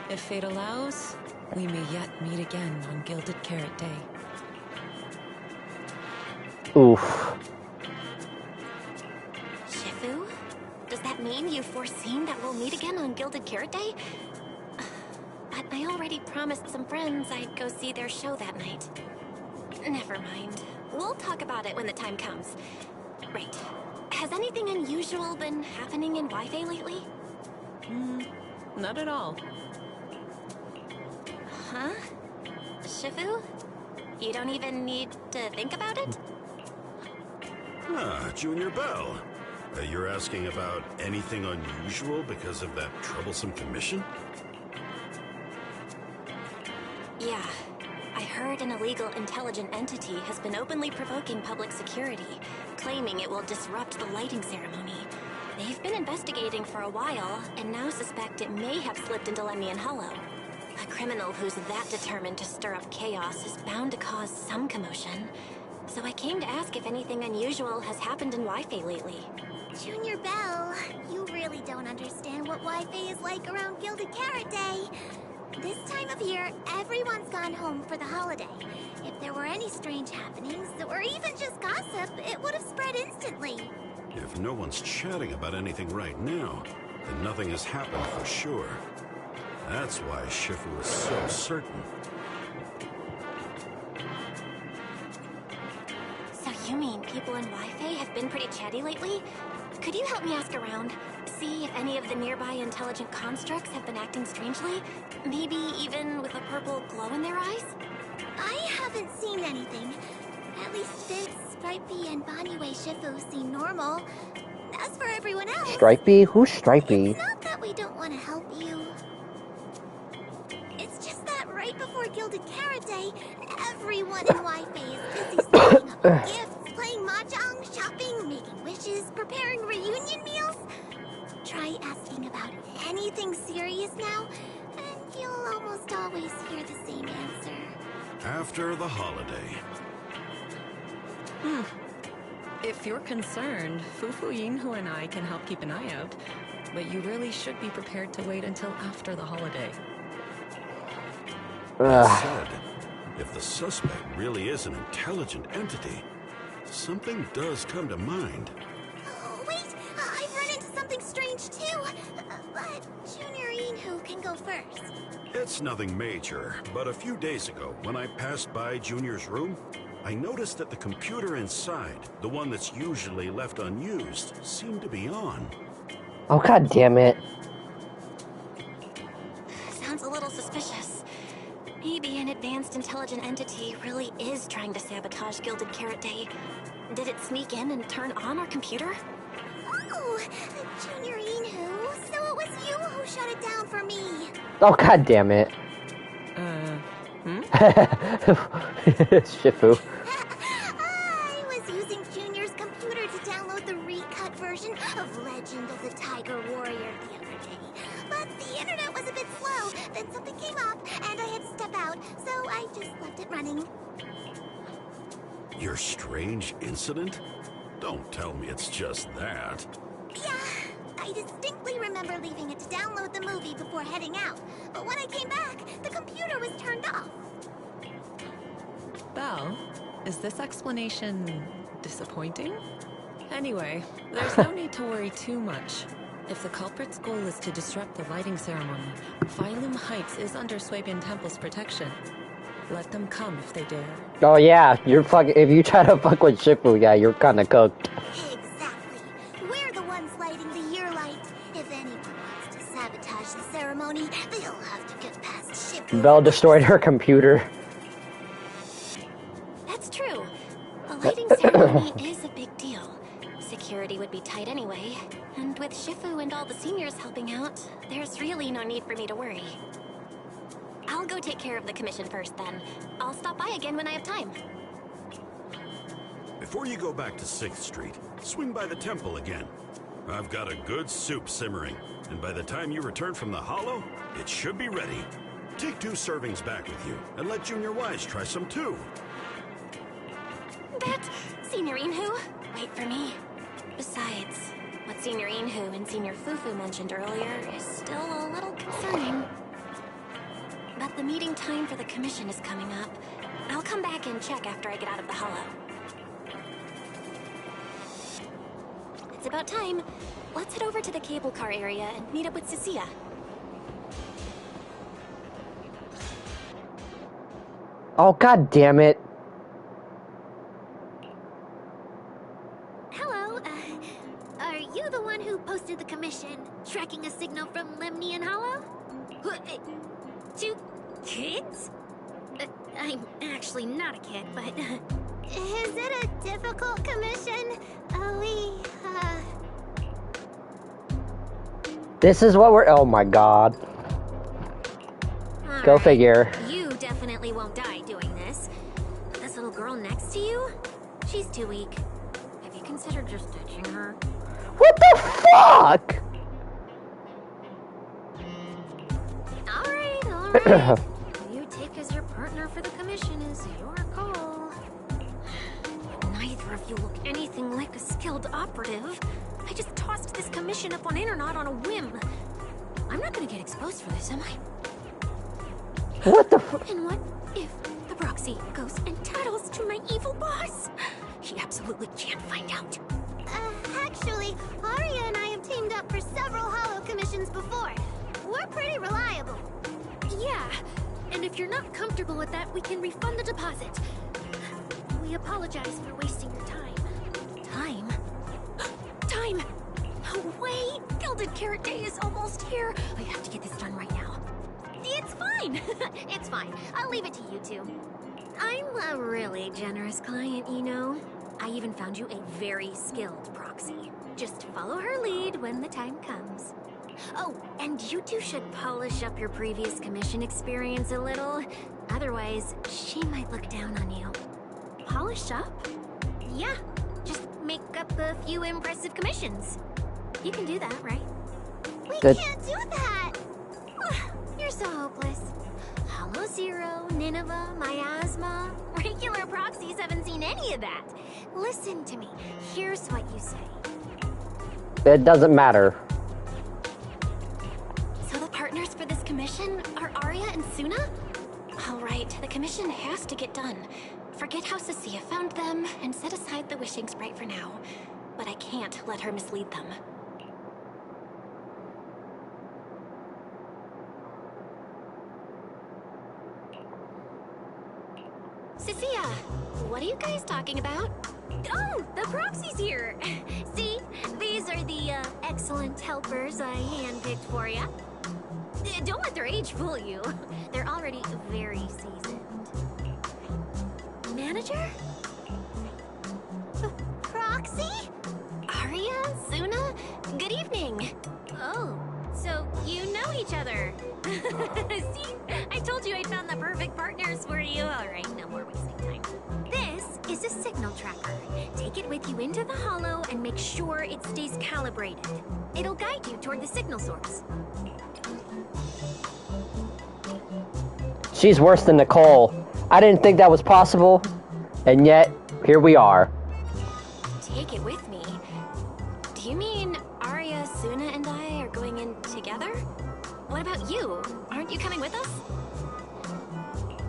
If fate allows, we may yet meet again on Gilded Carrot Day. Oof. Shifu? Does that mean you've foreseen that we'll meet again on Gilded Carrot Day? But I already promised some friends I'd go see their show that night. Never mind. We'll talk about it when the time comes. Right. Has anything unusual been happening in Wi-Fi lately? Not at all. Huh? Shifu? You don't even need to think about it? Ah, Junior Bell. You're asking about anything unusual because of that troublesome commission? Yeah. I heard an illegal intelligent entity has been openly provoking public security, claiming it will disrupt the lighting ceremony. They've been investigating for a while, and now suspect it may have slipped into Lemnian Hollow. A criminal who's that determined to stir up chaos is bound to cause some commotion. So I came to ask if anything unusual has happened in Wi-Fi lately. Junior Bell, you really don't understand what Wi-Fi is like around Gilded Carrot Day. This time of year, everyone's gone home for the holiday. If there were any strange happenings, or even just gossip, it would have spread instantly. If no one's chatting about anything right now, then nothing has happened for sure. That's why Shifu is so certain. So you mean people in Wi-Fi have been pretty chatty lately? Could you help me ask around? See if any of the nearby intelligent constructs have been acting strangely? Maybe even with a purple glow in their eyes? I haven't seen anything. At least Vince, Stripey, and Boniway Shifu seem normal. As for everyone else... Stripey? Who's Stripey? It's not that we don't want to help you. It's just that right before Gilded Carrot Day, everyone in Wi-Fi is busy stocking up gifts, playing mahjong, shopping, making wishes, preparing reunion meals. Try asking about anything serious now, and you'll almost always hear the same answer. After the holiday. If you're concerned, Fufu Yinhu and I can help keep an eye out, but you really should be prepared to wait until after the holiday. That said, if the suspect really is an intelligent entity, something does come to mind. Oh, wait! I've run into something strange too! But Junior Yinhu can go first. It's nothing major, but a few days ago, when I passed by Junior's room, I noticed that the computer inside, the one that's usually left unused, seemed to be on. Oh, god damn it. Sounds a little suspicious. Maybe an advanced intelligent entity really is trying to sabotage Gilded Carrot Day. Did it sneak in and turn on our computer? Oh, Junior Yinhu, so it was you who shut it down for me. Oh, god damn it. Shifu. I was using Junior's computer to download the recut version of Legend of the Tiger Warrior the other day. But the internet was a bit slow, then something came up, and I had to step out, so I just left it running. Your strange incident? Don't tell me it's just that. Yeah, I distinctly remember leaving it to download the movie before heading out. But when I came back, the computer was turned off. Belle, is this explanation disappointing? Anyway, there's no need to worry too much. If the culprit's goal is to disrupt the lighting ceremony, Phylum Heights is under Swabian Temple's protection. Let them come if they dare. Oh yeah, you're if you try to fuck with Shifu, yeah, you're kinda cooked. Exactly. We're the ones lighting the year light. If anyone wants to sabotage the ceremony, they'll have to get past Shifu Belle destroyed her computer. That's true. The lighting ceremony is a big deal. Security would be tight anyway. And with Shifu and all the seniors helping out, there's really no need for me to worry. I'll go take care of the commission first then. I'll stop by again when I have time. Before you go back to 6th Street, swing by the temple again. I've got a good soup simmering, and by the time you return from the hollow, it should be ready. Take 2 servings back with you, and let Junior Wise try some too. But, Senior Inhu, wait for me. Besides, what Senior Inhu and Senior Fufu mentioned earlier is still a little concerning. But the meeting time for the commission is coming up. I'll come back and check after I get out of the hollow. It's about time. Let's head over to the cable car area and meet up with Cecilia. Oh, god damn it. Hello, are you the one who posted the commission, tracking a signal from Lemnian Hollow? 2 kids? I'm actually not a kid, but... Is it a difficult commission? This is what we're... Oh my god. Go figure. You definitely won't die doing this. But this little girl next to you? She's too weak. Have you considered just ditching her? What the fuck? Alright. Who you take as your partner for the commission is your call. Neither of you look anything like a skilled operative. I just tossed this commission up on Internet on a whim. I'm not gonna get exposed for this, am I? What the fuck? And what if the proxy goes and tattles to my evil boss? He absolutely can't find out. Actually, Arya and I have teamed up for several hollow commissions before. We're pretty reliable. Yeah, and if you're not comfortable with that, we can refund the deposit. We apologize for wasting your time. Time? Time! No way! Gilded Carrot Day is almost here. I have to get this done right now. It's fine! It's fine. I'll leave it to you two. I'm a really generous client, you know. I even found you a very skilled proxy. Just follow her lead when the time comes. Oh, and you two should polish up your previous commission experience a little. Otherwise, she might look down on you. Polish up? Yeah, just make up a few impressive commissions. You can do that, right? We can't do that! You're so hopeless. Hollow Zero, Nineveh, Miasma. Regular proxies haven't seen any of that. Listen to me. Here's what you say. It doesn't matter. So the partners for this commission are Arya and Suna? All right, the commission has to get done. Forget how Cecilia found them and set aside the wishing sprite for now. But I can't let her mislead them. Cecilia, what are you guys talking about? Oh, the proxy's here! See, these are the excellent helpers I handpicked for you. Don't let their age fool you. They're already very seasoned. Manager? Proxy? Arya? Suna? Good evening. Oh, so you know each other. See? I told you I found the perfect partners for you. All right, no more wasting time. This is a signal tracker. Take it with you into the hollow and make sure it stays calibrated. It'll guide you toward the signal source. She's worse than Nicole. I didn't think that was possible, and yet, here we are. Take it with me? Do you mean Arya, Suna, and I are going in together? What about you? Aren't you coming with us?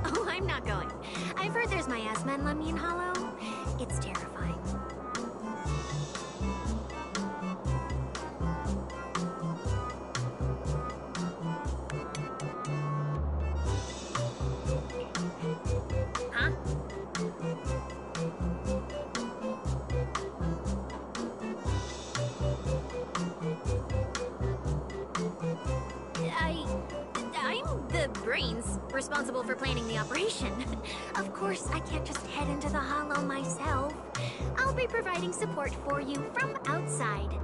Oh, I'm not going. I've heard there's miasma in Lemnian Hollow. It's terrifying. Huh? I'm the brains, responsible for planning the operation. Of course, I can't just head into the Hollow myself. I'll be providing support for you from outside.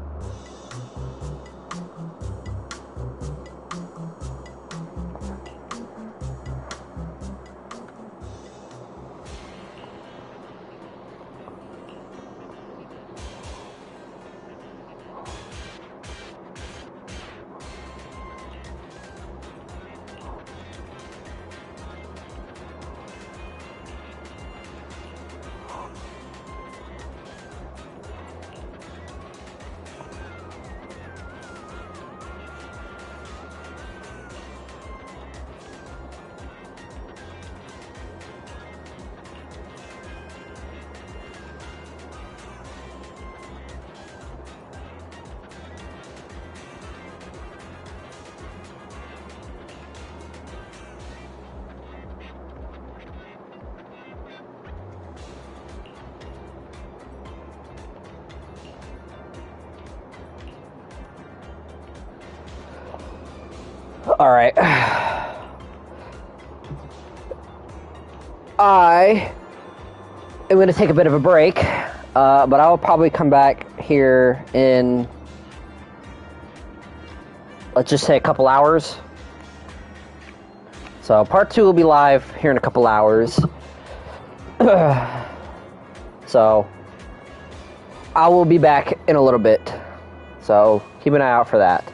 Alright. I am going to take a bit of a break, but I will probably come back here in, let's just say, a couple hours. So part 2 will be live here in a couple hours. So I will be back in a little bit. So keep an eye out for that.